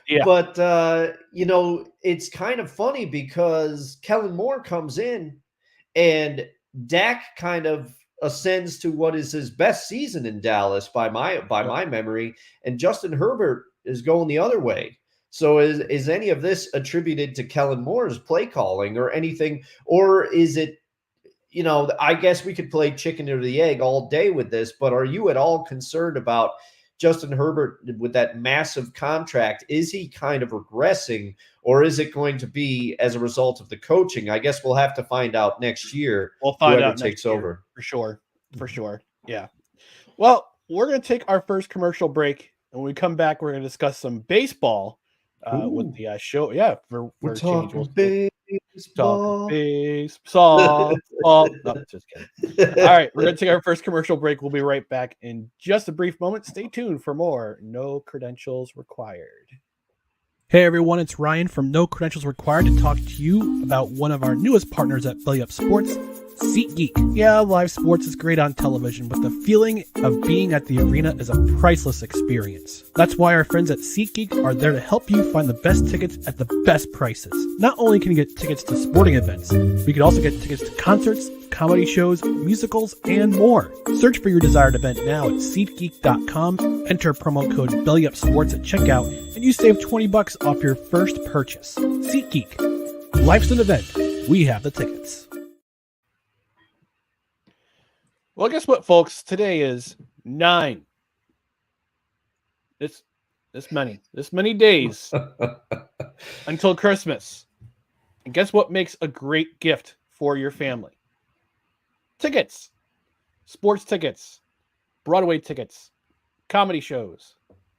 Yeah. But it's kind of funny because Kellen Moore comes in and Dak kind of ascends to what is his best season in Dallas by my memory, and Justin Herbert is going the other way. So is any of this attributed to Kellen Moore's play calling or anything, or is it, I guess we could play chicken or the egg all day with this, but are you at all concerned about Justin Herbert with that massive contract? Is he kind of regressing, or is it going to be as a result of the coaching? I guess we'll have to find out next year. We'll find out takes over. For sure. Yeah. Well, we're going to take our first commercial break, and when we come back, we're going to discuss some baseball with the show. Yeah. We're talking baseball. Oh, no, just kidding. All right. We're going to take our first commercial break. We'll be right back in just a brief moment. Stay tuned for more No Credentials Required. Hey everyone, it's Ryan from No Credentials Required to talk to you about one of our newest partners at Belly Up Sports, SeatGeek. Yeah, live sports is great on television, but the feeling of being at the arena is a priceless experience. That's why our friends at SeatGeek are there to help you find the best tickets at the best prices. Not only can you get tickets to sporting events, but you can also get tickets to concerts, comedy shows, musicals, and more. Search for your desired event now at SeatGeek.com, enter promo code BellyUpSports at checkout, and you save $20 off your first purchase. SeatGeek. Life's an event. We have the tickets. Well, guess what, folks? Today is 9. This many days until Christmas. And guess what makes a great gift for your family? Tickets. Sports tickets. Broadway tickets. Comedy shows.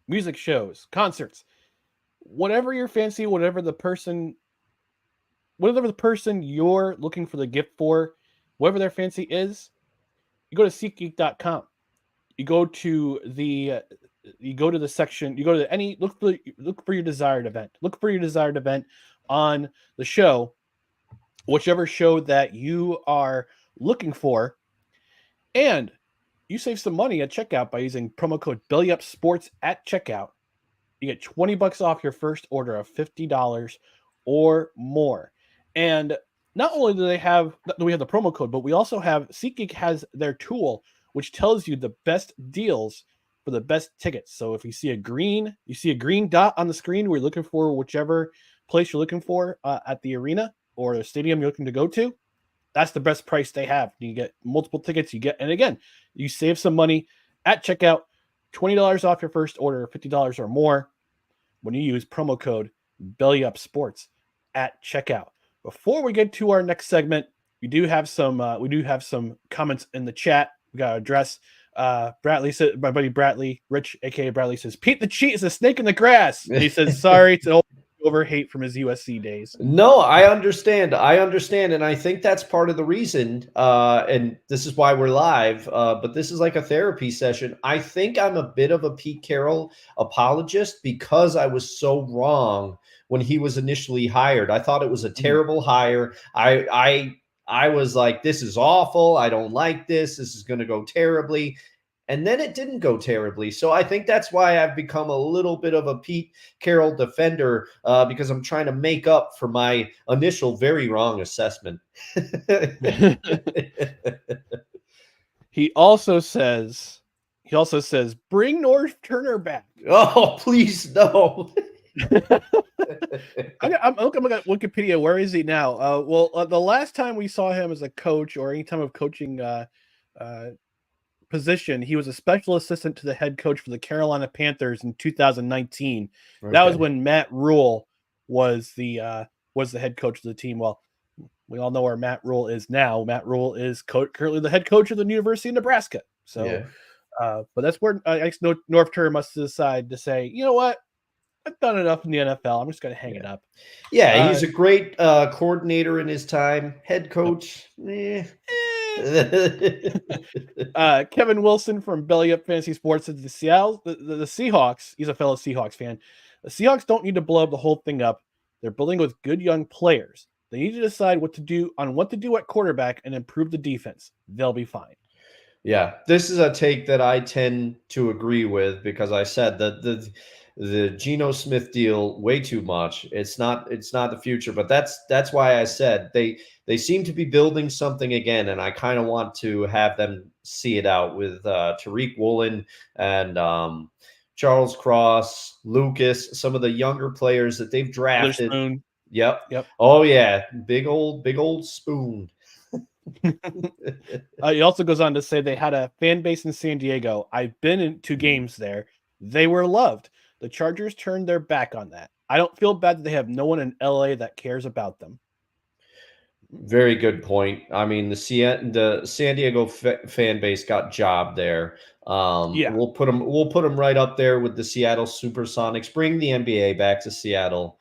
Music shows. Concerts. Whatever your fancy, whatever the person you're looking for the gift for, whatever their fancy is, you go to SeatGeek.com. You go to the section. You go to look for your desired event. Look for your desired event on the show, whichever show that you are looking for, and you save some money at checkout by using promo code BellyUpSports at checkout. You get $20 off your first order of $50 or more. And not only do we have the promo code, but we also have SeatGeek has their tool, which tells you the best deals for the best tickets. So if you see a green dot on the screen, we're looking for whichever place you're looking for at the arena or the stadium you're looking to go to. That's the best price they have. You get multiple tickets. And again, you save some money at checkout. $20 off your first order, $50 or more when you use promo code BellyUpSports at checkout. Before we get to our next segment, we do have some comments in the chat we got to address. Bradley said, my buddy Bradley, Rich, aka Bradley, says Pete the Cheat is a snake in the grass. And he says sorry to over hate from his USC days. No, I understand, and I think that's part of the reason. And this is why we're live. But this is like a therapy session. I think I'm a bit of a Pete Carroll apologist because I was so wrong when he was initially hired. I thought it was a terrible hire. I was like, this is awful. I don't like this. This is going to go terribly. And then it didn't go terribly. So I think that's why I've become a little bit of a Pete Carroll defender because I'm trying to make up for my initial very wrong assessment. He also says, bring North Turner back. Oh, please no. I'm looking at Wikipedia. Where is he now? The last time we saw him as a coach or any time of coaching position, he was a special assistant to the head coach for the Carolina Panthers in 2019. Okay. That was when Matt Rule was the head coach of the team. Well, we all know where Matt Rule is now. Matt Rule is currently the head coach of the University of Nebraska. So, Yeah. but that's where I guess North Turner must decide to say, you know what, I've done enough in the NFL. I'm just going to hang it up. Yeah, he's a great coordinator in his time. Head coach, Kevin Wilson from Belly Up Fantasy Sports said the Seahawks, he's a fellow Seahawks fan. The Seahawks don't need to blow the whole thing up. They're building with good young players. They need to decide what to do at quarterback and improve the defense. They'll be fine. Yeah, this is a take that I tend to agree with because I said that the Geno Smith deal way too much. It's not the future, but that's why I said they seem to be building something again, and I kind of want to have them see it out with Tariq Woolen and Charles Cross, Lucas, some of the younger players that they've drafted. Spoon. Yep. Oh yeah, big old spoon. He also goes on to say they had a fan base in San Diego. I've been in 2 games there. They were loved. The Chargers turned their back on that. I don't feel bad that they have no one in LA that cares about them. Very good point. I mean, the San Diego fan base got jobbed there. We'll put them right up there with the Seattle Supersonics. Bring the NBA back to Seattle,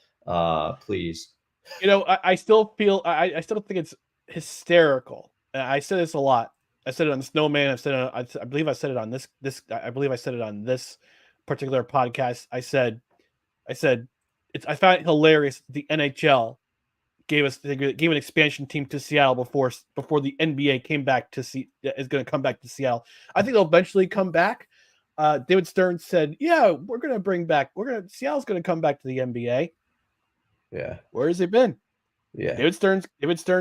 please. You know, I still feel I still think it's hysterical. I said this a lot. I said it on Snowman. I believe I said it on this. I believe I said it on this particular podcast. I found it hilarious. The NHL gave an expansion team to Seattle before the NBA is going to come back to Seattle. I think they'll eventually come back. David Stern said, "Yeah, Seattle's going to come back to the NBA." Yeah, where has it been? Yeah, David Stern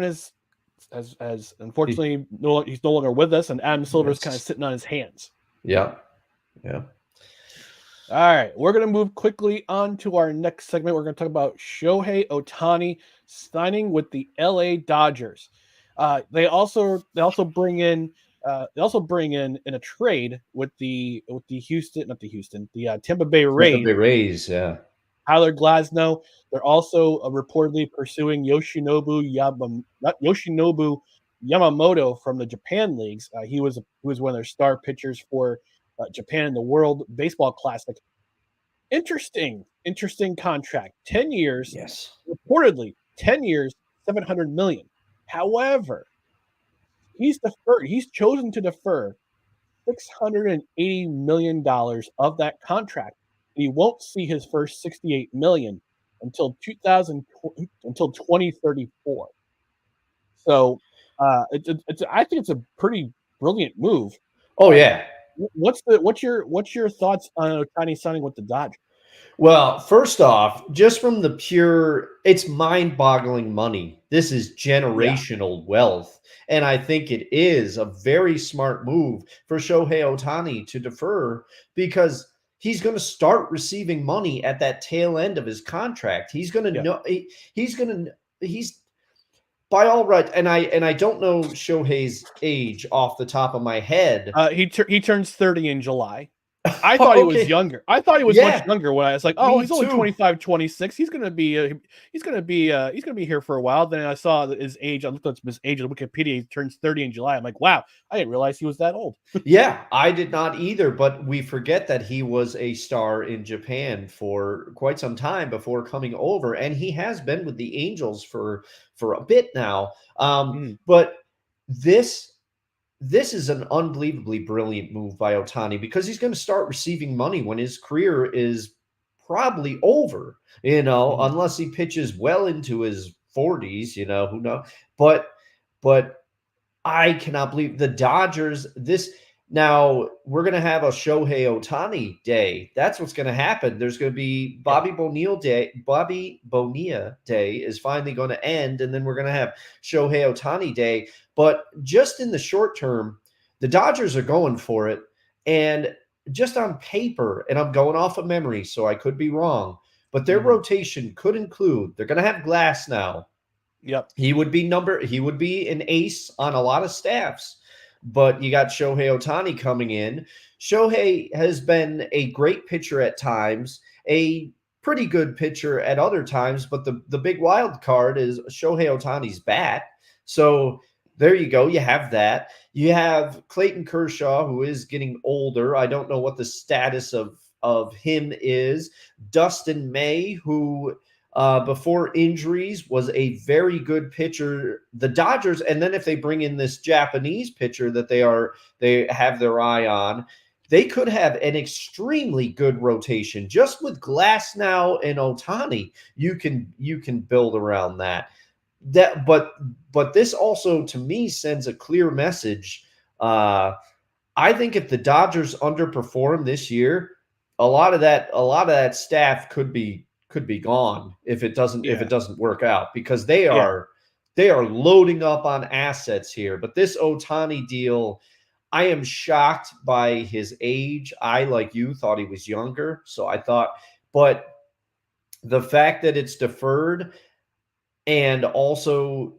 is as unfortunately he's no longer with us, and Adam Silver's kind of sitting on his hands. Yeah. All right, we're going to move quickly on to our next segment. We're going to talk about Shohei Ohtani signing with the LA Dodgers. They also bring in in a trade with the Tampa Bay Rays. Tampa Bay Rays, yeah. Tyler Glasnow. They're also reportedly pursuing Yoshinobu Yamamoto from the Japan leagues. He was one of their star pitchers for Japan in the World Baseball Classic. Interesting contract. 10 years. Yes. Reportedly 10 years, $700 million. However, he's chosen to defer $680 million of that contract. He won't see his first $68 million until 2034. So I think it's a pretty brilliant move. Oh yeah. What's your thoughts on Ohtani signing with the Dodgers? Well, first off, just from the pure, it's mind-boggling money. This is generational wealth. And I think it is a very smart move for Shohei Ohtani to defer because he's going to start receiving money at that tail end of his contract. He's going to know he's by all right. And I don't know Shohei's age off the top of my head. He turns 30 in July. I thought he was younger. I thought he was much younger when I was like, oh, he's only 25, 26. He's gonna be here for a while. Then I saw his age. I looked up his age on Wikipedia. He turns 30 in July. I'm like, wow, I didn't realize he was that old. Yeah, I did not either. But we forget that he was a star in Japan for quite some time before coming over, and he has been with the Angels for a bit now. But this is an unbelievably brilliant move by Ohtani because he's going to start receiving money when his career is probably over, unless he pitches well into his 40s, who knows. But I cannot believe the Dodgers, now we're going to have a Shohei Ohtani day. That's what's going to happen. There's going to be Bobby Bonilla Day is finally going to end, and then we're going to have Shohei Ohtani Day. But just in the short term, the Dodgers are going for it. And just on paper, and I'm going off of memory, so I could be wrong, but their rotation could include, they're going to have Glass now. Yep. He would be an ace on a lot of staffs. but you got Shohei Ohtani coming in. Shohei has been a great pitcher at times, a pretty good pitcher at other times, but the big wild card is Shohei Ohtani's bat. So there you go. You have that. You have Clayton Kershaw, who is getting older. I don't know what the status of him is. Dustin May, who before injuries was a very good pitcher. The Dodgers, and then if they bring in this Japanese pitcher that they have their eye on, they could have an extremely good rotation. Just with Glasnow and Ohtani, you can build around that. But this also to me sends a clear message. I think if the Dodgers underperform this year, a lot of that staff could be gone if it doesn't work out, because they are loading up on assets here. But this Ohtani deal, I am shocked by his age. I, like you, thought he was younger. So I thought, but the fact that it's deferred, and also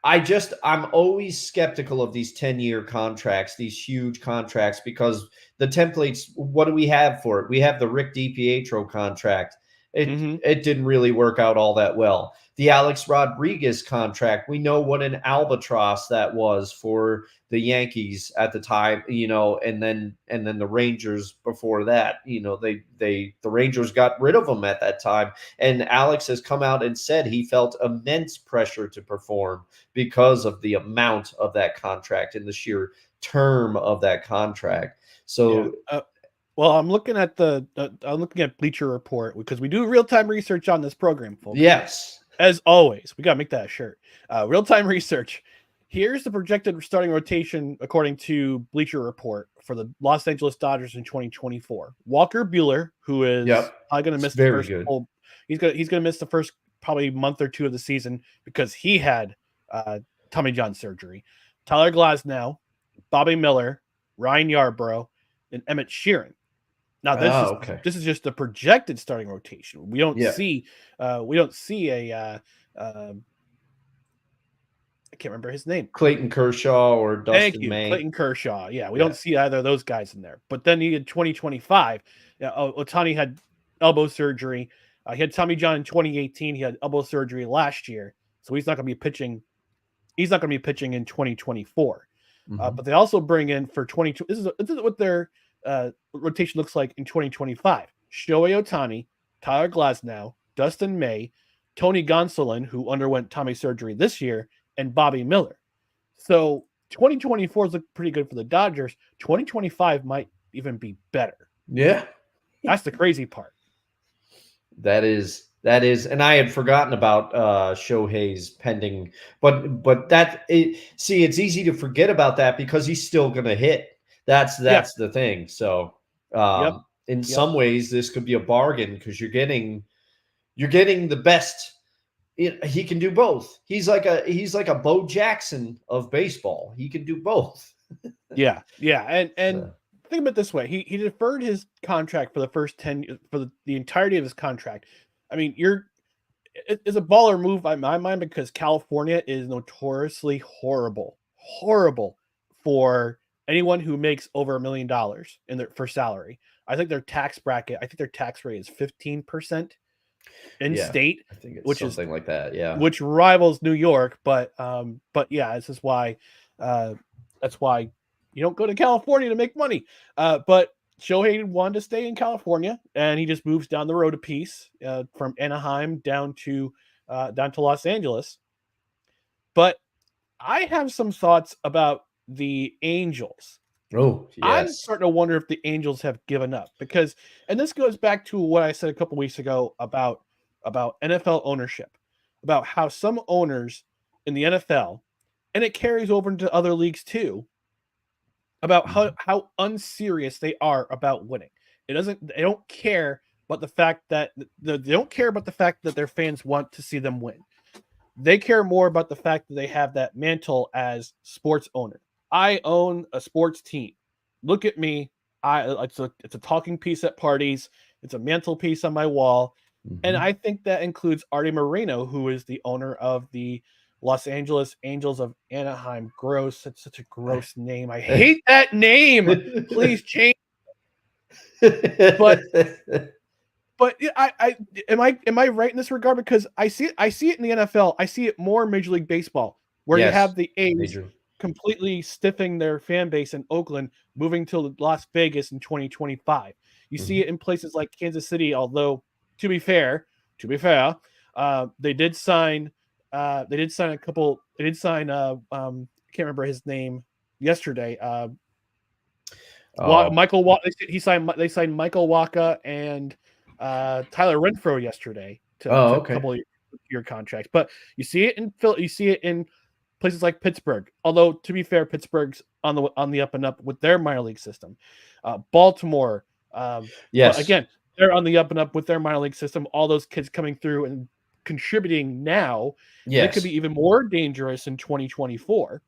I'm always skeptical of these 10-year contracts, these huge contracts, because the templates, what do we have for it? We have the Rick DiPietro contract. It didn't really work out all that well. The Alex Rodriguez contract, we know what an albatross that was for the Yankees at the time, and then the Rangers before that. The Rangers got rid of him at that time, and Alex has come out and said he felt immense pressure to perform because of the amount of that contract and the sheer term of that contract. So well, I'm looking at Bleacher Report, because we do real-time research on this program, folks. Yes. As always, we got to make that a shirt. Real-time research. Here's the projected starting rotation according to Bleacher Report for the Los Angeles Dodgers in 2024. Walker Buehler, who is probably going to miss the first he's going to miss the first probably month or two of the season because he had Tommy John surgery. Tyler Glasnow, Bobby Miller, Ryan Yarbrough, and Emmett Sheeran. Now this is just the projected starting rotation. We don't see a I can't remember his name. Clayton Kershaw or Dustin May. Clayton Kershaw. Yeah, we don't see either of those guys in there. But then he had 2025. Ohtani had elbow surgery. He had Tommy John in 2018. He had elbow surgery last year, so he's not going to be pitching. He's not going to be pitching in 2024. But they also bring in for 22. This is what their rotation looks like in 2025. Shohei Ohtani, Tyler Glasnow, Dustin May, Tony Gonsolin, who underwent Tommy surgery this year, and Bobby Miller. So 2024 is looking pretty good for the Dodgers. 2025 might even be better. Yeah. That's the crazy part. That is, and I had forgotten about Shohei's pending, but it's easy to forget about that because he's still going to hit. That's the thing. So in some ways, this could be a bargain because you're getting the best. He can do both. He's like a Bo Jackson of baseball. He can do both. And think about it this way: he deferred his contract for the first 10 years, for the entirety of his contract. I mean, it's a baller move in my mind because California is notoriously horrible for anyone who makes over $1 million for salary. I think their tax bracket, their tax rate is 15% in state. I think it's something like that. Yeah, which rivals New York, but this is why that's why you don't go to California to make money. But Shohei wanted to stay in California, and he just moves down the road a piece from Anaheim down to Los Angeles. But I have some thoughts about the Angels. Oh, yes. I'm starting to wonder if the Angels have given up because, and this goes back to what I said a couple weeks ago about NFL ownership, about how some owners in the NFL, and it carries over into other leagues too, about how unserious they are about winning. They don't care about the fact that their fans want to see them win. They care more about the fact that they have that mantle as sports owner. I own a sports team. Look at me. It's a talking piece at parties. It's a mantelpiece on my wall. And I think that includes Artie Moreno, who is the owner of the Los Angeles Angels of Anaheim. Gross. That's such a gross name. I hate that name. Please change. But I am I right in this regard? Because I see it in the NFL. I see it more in Major League Baseball, where you have the A's completely stiffing their fan base in Oakland, moving to Las Vegas in 2025. You see it in places like Kansas City, although to be fair, they did sign a couple. They did sign I can't remember his name yesterday. Michael Waka. They signed Michael Waka and Tyler Renfro yesterday to a couple of year contracts. But you see it in Phil. You see it in places like Pittsburgh. Although to be fair, Pittsburgh's on the up and up with their minor league system. Baltimore. Yes. Again, they're on the up and up with their minor league system. All those kids coming through and contributing now. Yes. It could be even more dangerous in 2024.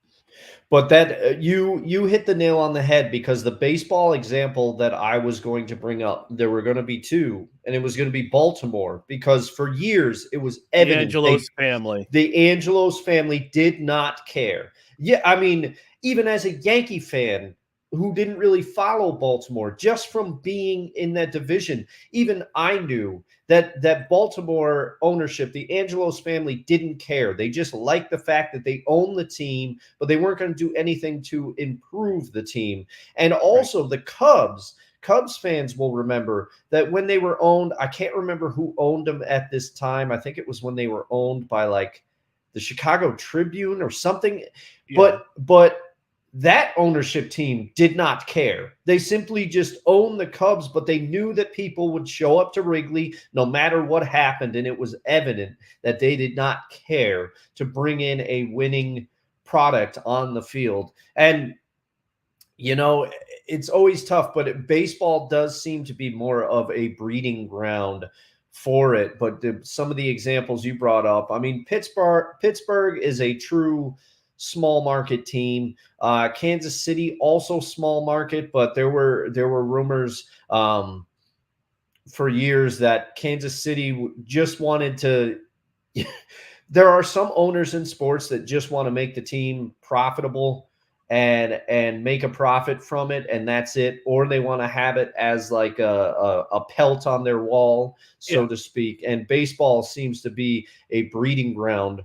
But that you hit the nail on the head, because the baseball example that I was going to bring up, there were going to be two, and it was going to be Baltimore, because for years it was evident the Angelos family did not care. Yeah, I mean, even as a Yankee fan who didn't really follow Baltimore, just from being in that division, even I knew that Baltimore ownership, the Angelos family, didn't care. They just liked the fact that they owned the team, but they weren't going to do anything to improve the team. And also the Cubs fans will remember that when they were owned, I can't remember who owned them at this time. I think it was when they were owned by like the Chicago Tribune or something. Yeah. But that ownership team did not care. They simply just owned the Cubs, but they knew that people would show up to Wrigley no matter what happened. And it was evident that they did not care to bring in a winning product on the field. And, you know, it's always tough, but baseball does seem to be more of a breeding ground for it. But some of the examples you brought up, I mean, Pittsburgh is a true small market team. Kansas City, also small market, but there were rumors for years that Kansas City just wanted to there are some owners in sports that just want to make the team profitable and make a profit from it, and that's it, or they want to have it as like a pelt on their wall, so to speak. And baseball seems to be a breeding ground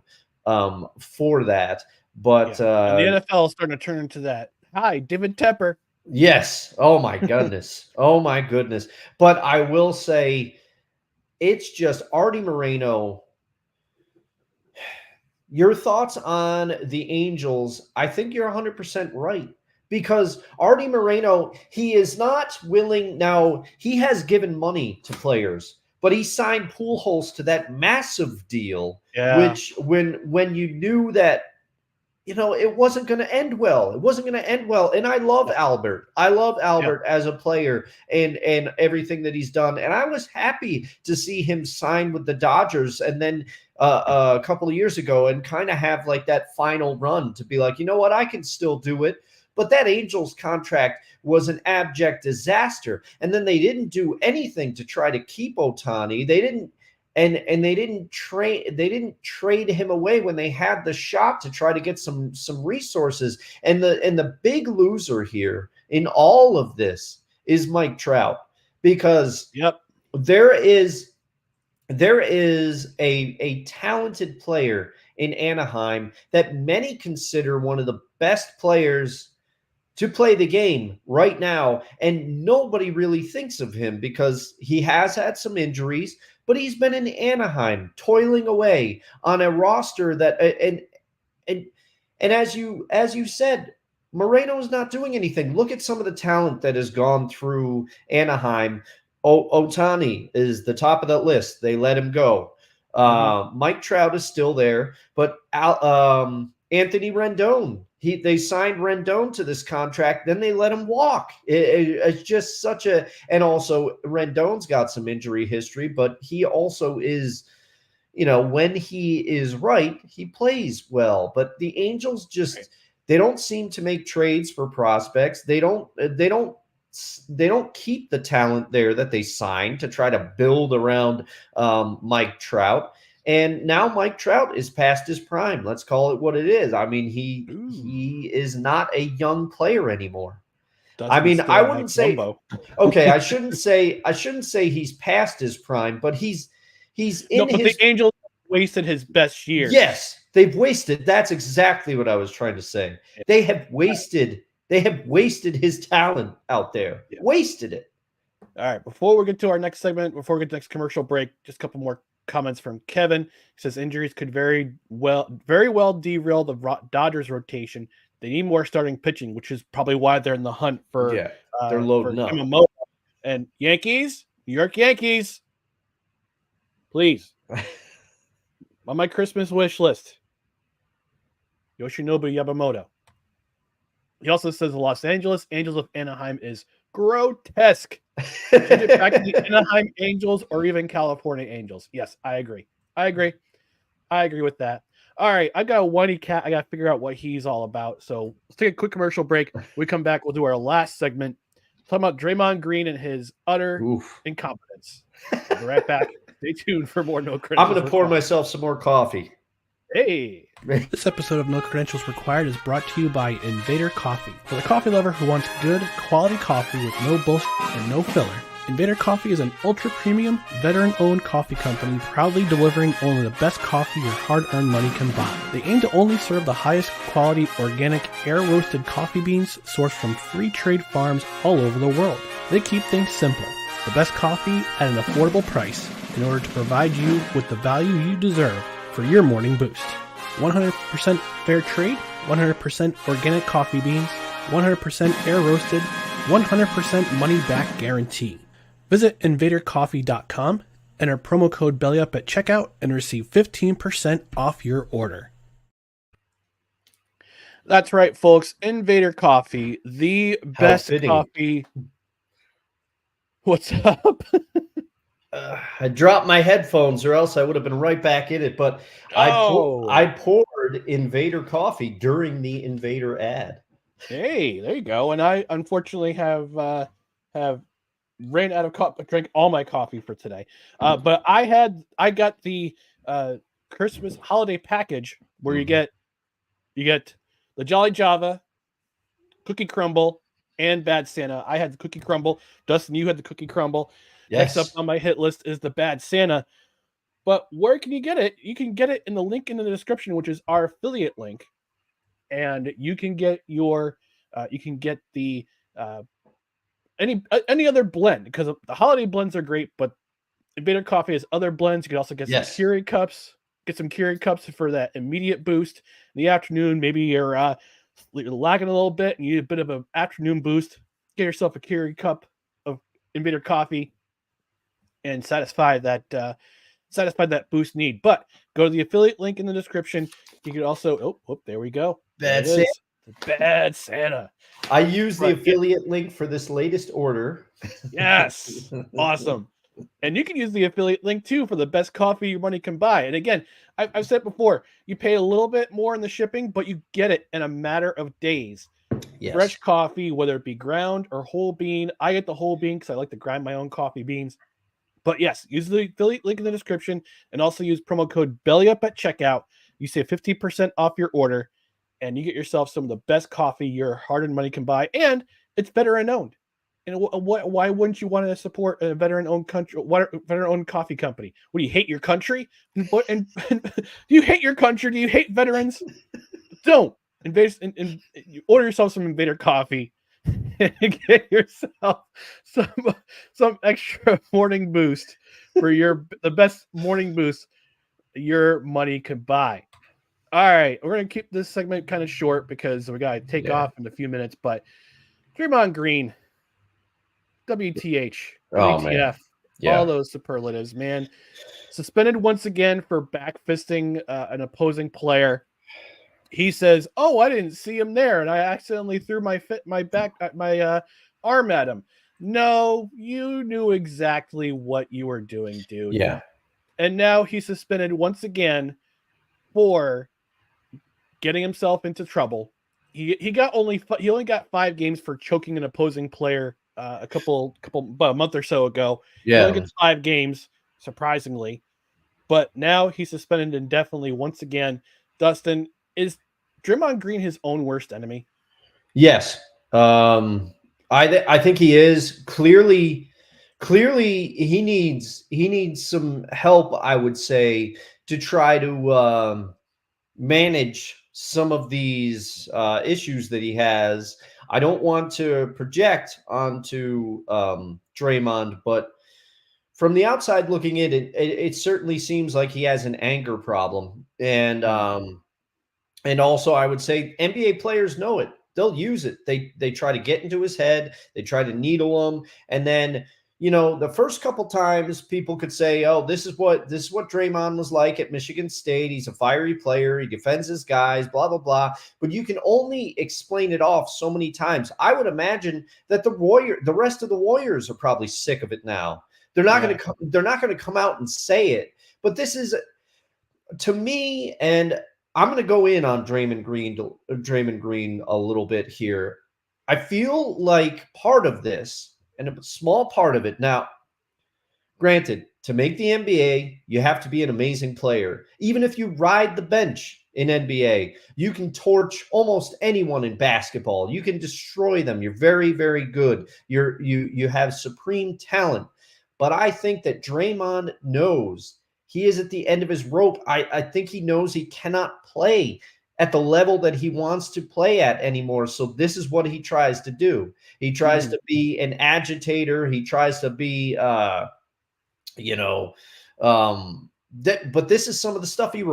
for that. But and the NFL is starting to turn into that. Hi, David Tepper. Yes. Oh my goodness. Oh my goodness. But I will say, it's just Artie Moreno. Your thoughts on the Angels? I think you're 100% right, because Artie Moreno, he is not willing. Now, he has given money to players, but he signed Pujols to that massive deal, which when you knew that, you know, it wasn't going to end well. It wasn't going to end well. And I love Albert. I love Albert as a player and everything that he's done. And I was happy to see him sign with the Dodgers, and then a couple of years ago, and kind of have like that final run to be like, you know what, I can still do it. But that Angels contract was an abject disaster. And then they didn't do anything to try to keep Ohtani. They didn't. And they didn't trade him away when they had the shot to try to get some resources. And the big loser here in all of this is Mike Trout, because there is a talented player in Anaheim that many consider one of the best players to play the game right now, and nobody really thinks of him because he has had some injuries. But he's been in Anaheim toiling away on a roster that and as you said, Moreno is not doing anything. Look at some of the talent that has gone through Anaheim. Ohtani is the top of that list. They let him go. Mike Trout is still there, but Anthony Rendon. They signed Rendon to this contract, then they let him walk. It's just such a, and also Rendon's got some injury history, but he also is, you know, when he is right, he plays well. But the Angels just, they don't seem to make trades for prospects. They don't keep the talent there that they signed to try to build around Mike Trout. And now Mike Trout is past his prime. Let's call it what it is. I mean, he is not a young player anymore. I mean, I wouldn't say okay. I shouldn't say he's past his prime, but he's in but his. The Angels wasted his best year. Yes, they've wasted. That's exactly what I was trying to say. They have wasted. They have wasted his talent out there. Yeah. Wasted it. All right. Before we get to our next segment, before we get to the next commercial break, just a couple more comments from Kevin. He says injuries could very well derail the Dodgers rotation. They need more starting pitching, which is probably why they're in the hunt for. Yeah, they're loading up. Yamamoto. And Yankees, New York Yankees, please, on my Christmas wish list, Yoshinobu Yamamoto. He also says the Los Angeles Angels of Anaheim is grotesque. Change it back to the Anaheim Angels or even California Angels. Yes, I agree. I agree with that. All right, I've got a whiny cat. I got to figure out what he's all about. So let's take a quick commercial break. When we come back, we'll do our last segment. Talking about Draymond Green and his utter incompetence. We'll be right back. Stay tuned for more No Credentials. I'm going to pour myself some more coffee. Hey. This episode of No Credentials Required is brought to you by Invader Coffee. For the coffee lover who wants good, quality coffee with no bullshit and no filler, Invader Coffee is an ultra-premium, veteran-owned coffee company proudly delivering only the best coffee your hard-earned money can buy. They aim to only serve the highest quality, organic, air-roasted coffee beans sourced from free trade farms all over the world. They keep things simple. The best coffee at an affordable price in order to provide you with the value you deserve for your morning boost. 100% fair trade, 100% organic coffee beans, 100% air-roasted, 100% money-back guarantee. Visit invadercoffee.com, enter promo code BELLYUP at checkout, and receive 15% off your order. That's right, folks. Invader Coffee, the best coffee. What's up? I dropped my headphones, or else I would have been right back in it. But I poured Invader Coffee during the Invader ad. Hey, there you go. And I unfortunately have ran out of coffee. Drank all my coffee for today. But I got the Christmas holiday package where you get the Jolly Java, Cookie Crumble, and Bad Santa. I had the Cookie Crumble. Dustin, you had the Cookie Crumble. Yes. Next up on my hit list is the Bad Santa. But where can you get it? You can get it in the link in the description, which is our affiliate link. And you can get your the any other blend, because the holiday blends are great, but Invader Coffee has other blends. You can also get some Keurig cups. Get some Keurig cups for that immediate boost in the afternoon. Maybe you're lagging a little bit and you need a bit of an afternoon boost. Get yourself a Keurig cup of Invader Coffee and satisfy that boost need. But go to the affiliate link in the description. You can also there we go. Bad Santa. Bad Santa. I use the affiliate link for this latest order. Yes. Awesome. And you can use the affiliate link too for the best coffee your money can buy. And again, I've said before, you pay a little bit more in the shipping, but you get it in a matter of days. Yes. Fresh coffee, whether it be ground or whole bean. I get the whole bean because I like to grind my own coffee beans. But yes, use the affiliate link in the description and also use promo code BELLYUP at checkout. You save 50% off your order and you get yourself some of the best coffee your hard-earned money can buy. And it's veteran-owned. And why wouldn't you want to support a veteran-owned coffee company? What, do you hate your country? And do you hate your country? Do you hate veterans? Don't. You order yourself some Invader Coffee and get yourself some extra morning boost for the best morning boost your money could buy. All right, we're gonna keep this segment kind of short because we gotta take off in a few minutes. But Draymond Green, WTH, WTF, all those superlatives, man. Suspended once again for backfisting an opposing player. He says, "Oh, I didn't see him there, and I accidentally threw my arm at him." No, you knew exactly what you were doing, dude. Yeah. And now he's suspended once again for getting himself into trouble. He only got 5 games for choking an opposing player about a month or so ago. Yeah. He only gets 5 games, surprisingly. but now he's suspended indefinitely once again. Dustin, is Draymond Green his own worst enemy? Yes. I think he is. Clearly he needs some help, I would say, to try to manage some of these issues that he has. I don't want to project onto Draymond, but from the outside looking in, it certainly seems like he has an anger problem, and also I would say NBA players know it. They'll use it. They try to get into his head. They try to needle him, and then the first couple times people could say, "Oh, this is what Draymond was like at Michigan State. He's a fiery player. He defends his guys, blah blah blah." But you can only explain it off so many times. I would imagine that the rest of the Warriors are probably sick of it now. They're not going to come out and say it. But this is, to me, and I'm going to go in on Draymond Green a little bit here. I feel like part of this, and a small part of it now, granted, to make the NBA, you have to be an amazing player. Even if you ride the bench in NBA, you can torch almost anyone in basketball. You can destroy them. You're very, very good. You have supreme talent. But I think that Draymond knows he is at the end of his rope. I think he knows he cannot play at the level that he wants to play at anymore. So this is what he tries to do. He tries to be an agitator. He tries to be, but this is some of the stuff he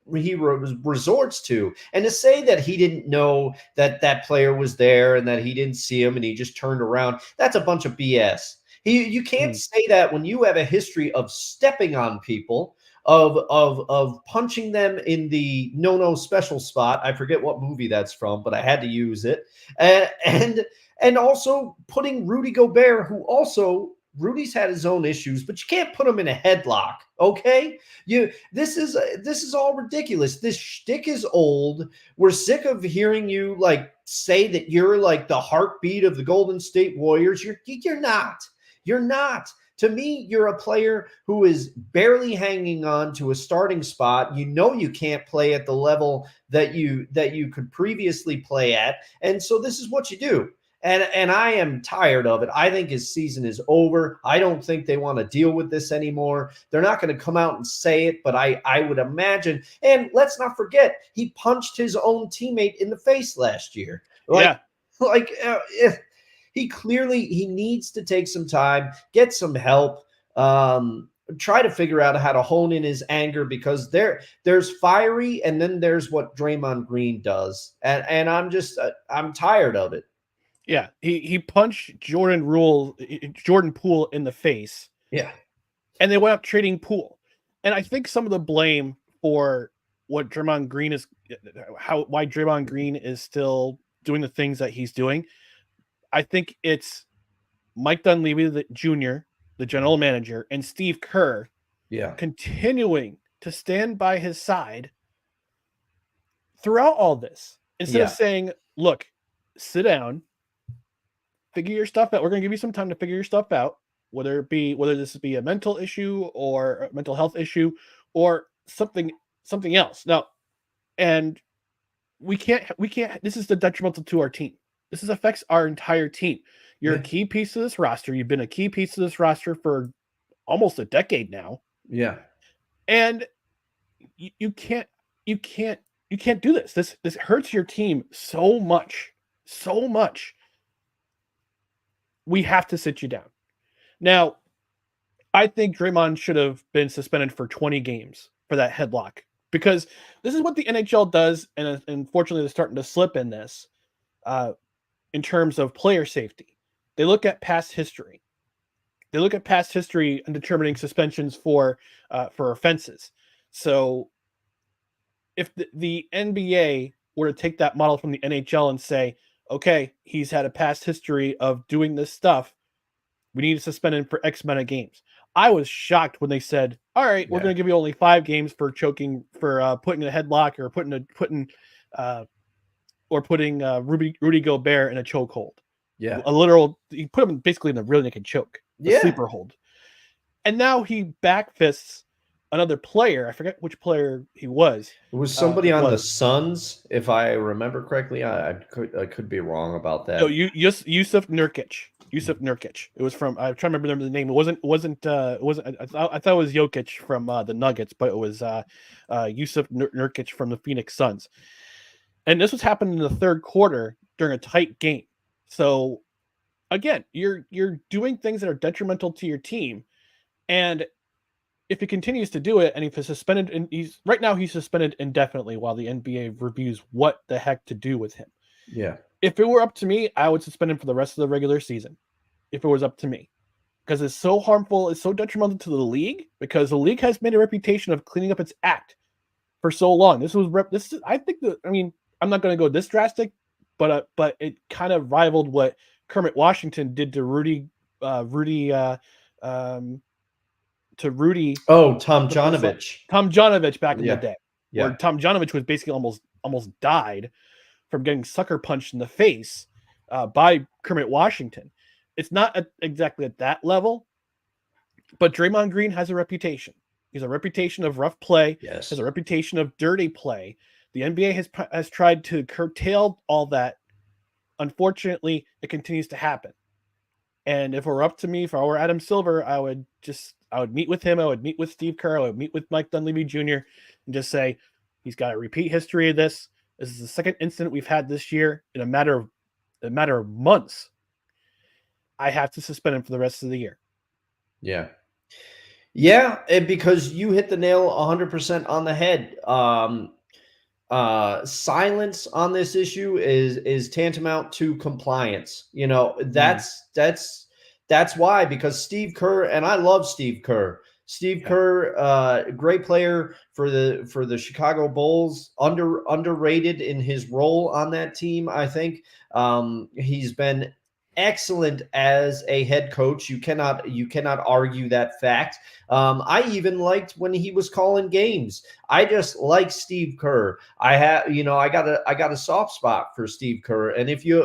resorts to. And to say that he didn't know that player was there and that he didn't see him and he just turned around, that's a bunch of BS. You can't say that when you have a history of stepping on people, of punching them in the no special spot. I forget what movie that's from, but I had to use it. And also putting Rudy Gobert, who also Rudy's had his own issues, but you can't put him in a headlock. Okay, this is all ridiculous. This shtick is old. We're sick of hearing you say that you're like the heartbeat of the Golden State Warriors. You're not. You're not. To me, you're a player who is barely hanging on to a starting spot. You can't play at the level that you could previously play at. And so this is what you do. And I am tired of it. I think his season is over. I don't think they want to deal with this anymore. They're not going to come out and say it, but I would imagine. And let's not forget, he punched his own teammate in the face last year. He needs to take some time, get some help, try to figure out how to hone in his anger, because there's fiery and then there's what Draymond Green does. And I'm tired of it. Yeah, he punched Jordan Poole in the face. Yeah. And they went up trading Poole. And I think some of the blame for what Draymond Green why Draymond Green is still doing the things that he's doing, I think it's Mike Dunleavy Jr., the general manager, and Steve Kerr continuing to stand by his side throughout all this. Instead of saying, look, sit down, figure your stuff out. We're going to give you some time to figure your stuff out, whether this be a mental issue or a mental health issue or something else. Now, and we can't, this is the detrimental to our team. This affects our entire team. You're a key piece of this roster. You've been a key piece of this roster for almost a decade now. Yeah. And you can't do this. This hurts your team so much. We have to sit you down. Now, I think Draymond should have been suspended for 20 games for that headlock, because this is what the NHL does, and unfortunately they're starting to slip in this. In terms of player safety, they look at past history. They look at past history in determining suspensions for offenses. So if the NBA were to take that model from the NHL and say, okay, he's had a past history of doing this stuff, we need to suspend him for X amount of games. I was shocked when they said, all right, we're going to give you only 5 games for choking, for putting a headlock or putting Rudy Gobert in a chokehold. Yeah. You put him basically in a real naked choke. A sleeper hold. And now he backfists another player. I forget which player he was. It was somebody on the Suns, if I remember correctly. I could be wrong about that. No, Yusuf Nurkic. Yusuf Nurkic. It was from. I'm trying to remember the name. It wasn't. I thought it was Jokic from the Nuggets, but it was Yusuf Nurkic from the Phoenix Suns. And this was happening in the third quarter during a tight game. So, again, you're doing things that are detrimental to your team, and if he continues to do it, and if he's suspended, and he's suspended indefinitely while the NBA reviews what the heck to do with him. Yeah. If it were up to me, I would suspend him for the rest of the regular season. If it was up to me, because it's so harmful, it's so detrimental to the league. Because the league has made a reputation of cleaning up its act for so long. I think that. I mean, I'm not going to go this drastic, but it kind of rivaled what Kermit Washington did to Rudy. To Rudy. Oh, Tom Jonovich. Tom Jonovich back in the day. Yeah. Where Tom Jonovich was basically almost died from getting sucker punched in the face by Kermit Washington. It's not exactly at that level, but Draymond Green has a reputation. He has a reputation of rough play. Yes. Has a reputation of dirty play. The NBA has tried to curtail all that. Unfortunately, it continues to happen. And if it were up to me, if I were Adam Silver, I would meet with him. I would meet with Steve Kerr. I would meet with Mike Dunleavy Jr. and just say, he's got a repeat history of this. This is the second incident we've had this year in a matter of months. I have to suspend him for the rest of the year. Yeah. Yeah, because you hit the nail 100% on the head. Silence on this issue is tantamount to compliance. You know, that's why, because Steve Kerr, and I love Steve Kerr. Steve Kerr, great player for the Chicago Bulls, underrated in his role on that team. I think he's been excellent as a head coach. You cannot argue that fact. I even liked when he was calling games. I just like Steve Kerr. I got a soft spot for Steve Kerr. And if you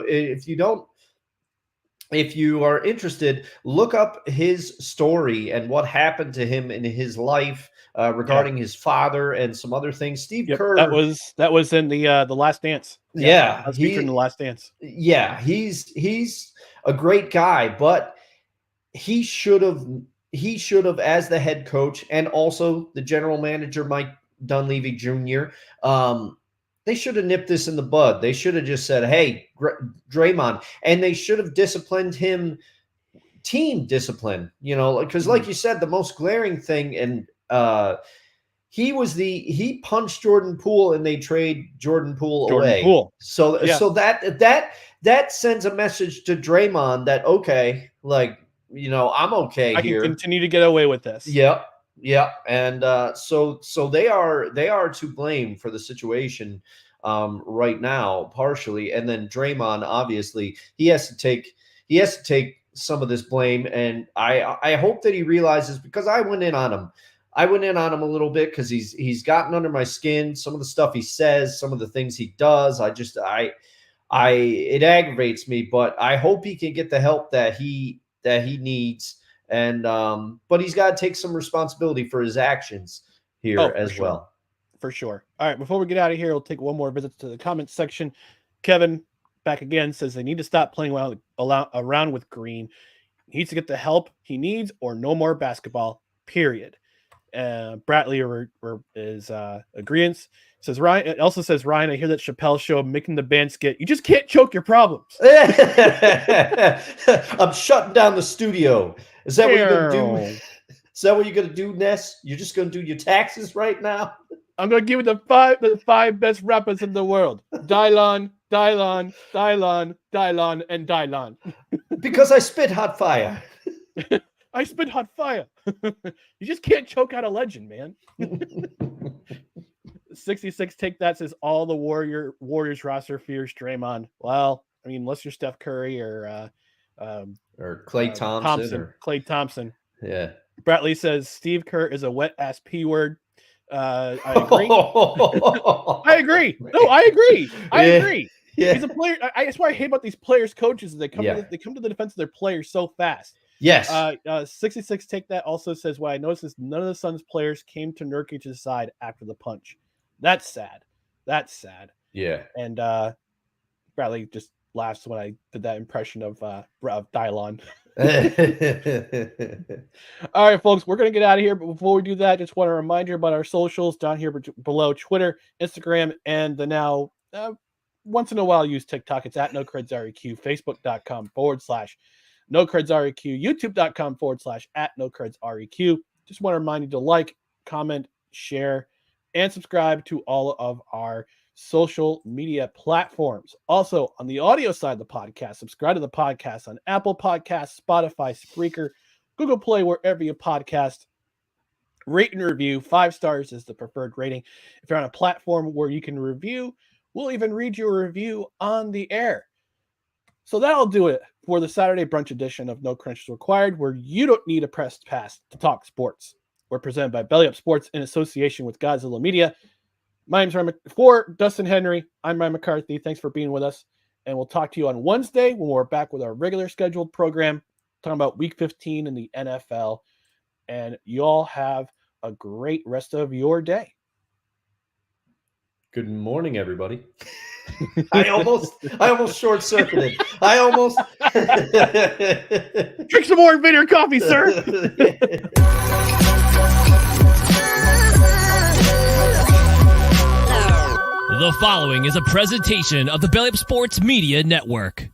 are interested, look up his story and what happened to him in his life regarding his father and some other things. Steve Kerr. That was in the Last Dance. Yeah, was featured in the Last Dance. Yeah, he's a great guy, but he should have, as the head coach and also the general manager, Mike Dunleavy Jr., they should have nipped this in the bud. They should have just said, hey, Draymond, and they should have disciplined him, team discipline, because like you said, the most glaring thing, and he punched Jordan Poole and they trade Jordan Poole away. So that sends a message to Draymond that, okay, I'm okay here. I can continue to get away with this. Yep. Yeah, and so they are to blame for the situation right now, partially, and then Draymond, obviously, he has to take some of this blame, and I hope that he realizes, because I went in on him a little bit, because he's gotten under my skin. Some of the stuff he says, some of the things he does, it aggravates me, but I hope he can get the help that he needs. And but he's got to take some responsibility for his actions here as well. For sure. All right, before we get out of here, we'll take one more visit to the comments section. Kevin, back again, says they need to stop playing around with Green. He needs to get the help he needs, or no more basketball, period. Bratley is agreeance. Says Ryan. It also says, Ryan, I hear that Chappelle show making the band skit. You just can't choke your problems. I'm shutting down the studio. Is that what you're gonna do? Is that what you're gonna do, Ness? You're just gonna do your taxes right now? I'm gonna give you the five best rappers in the world: Dylon, and Dylon. Because I spit hot fire. I spit hot fire. You just can't choke out a legend, man. 66 Take That says all the Warriors roster fears Draymond. Well, I mean, unless you're Steph Curry or Klay Thompson. Klay Thompson. Yeah. Bratley says Steve Kerr is a wet ass P word. I agree. I agree. No, I agree. I agree. Yeah. He's a player. That's why I hate about these players' coaches. They come to the defense of their players so fast. Yes. 66 Take That also says, what I noticed is none of the Suns players came to Nurkic's side after the punch. That's sad. Yeah. And Bradley just laughs when I did that impression of Dylon. All right, folks, we're going to get out of here. But before we do that, just want to remind you about our socials down here below: Twitter, Instagram, and the now once in a while use TikTok. It's at NoCredsREQ, Facebook.com/NoCredsREQ, YouTube.com/@NoCredsREQ. Just want to remind you to like, comment, share, and subscribe to all of our social media platforms. Also, on the audio side of the podcast, subscribe to the podcast on Apple Podcasts, Spotify, Spreaker, Google Play, wherever you podcast. Rate and review. 5 stars is the preferred rating. If you're on a platform where you can review, we'll even read your review on the air. So that'll do it for the Saturday brunch edition of No Credentials Required, where you don't need a press pass to talk sports. We're presented by Belly Up Sports in association with Gozilla Media. My name's Ryan. For Dustin Henry, I'm Ryan McCarthy. Thanks for being with us. And we'll talk to you on Wednesday when we're back with our regular scheduled program, talking about Week 15 in the NFL. And you all have a great rest of your day. Good morning, everybody. I almost short-circuited. I almost drink some more bitter coffee, sir. The following is a presentation of the Belly Up Sports Media Network.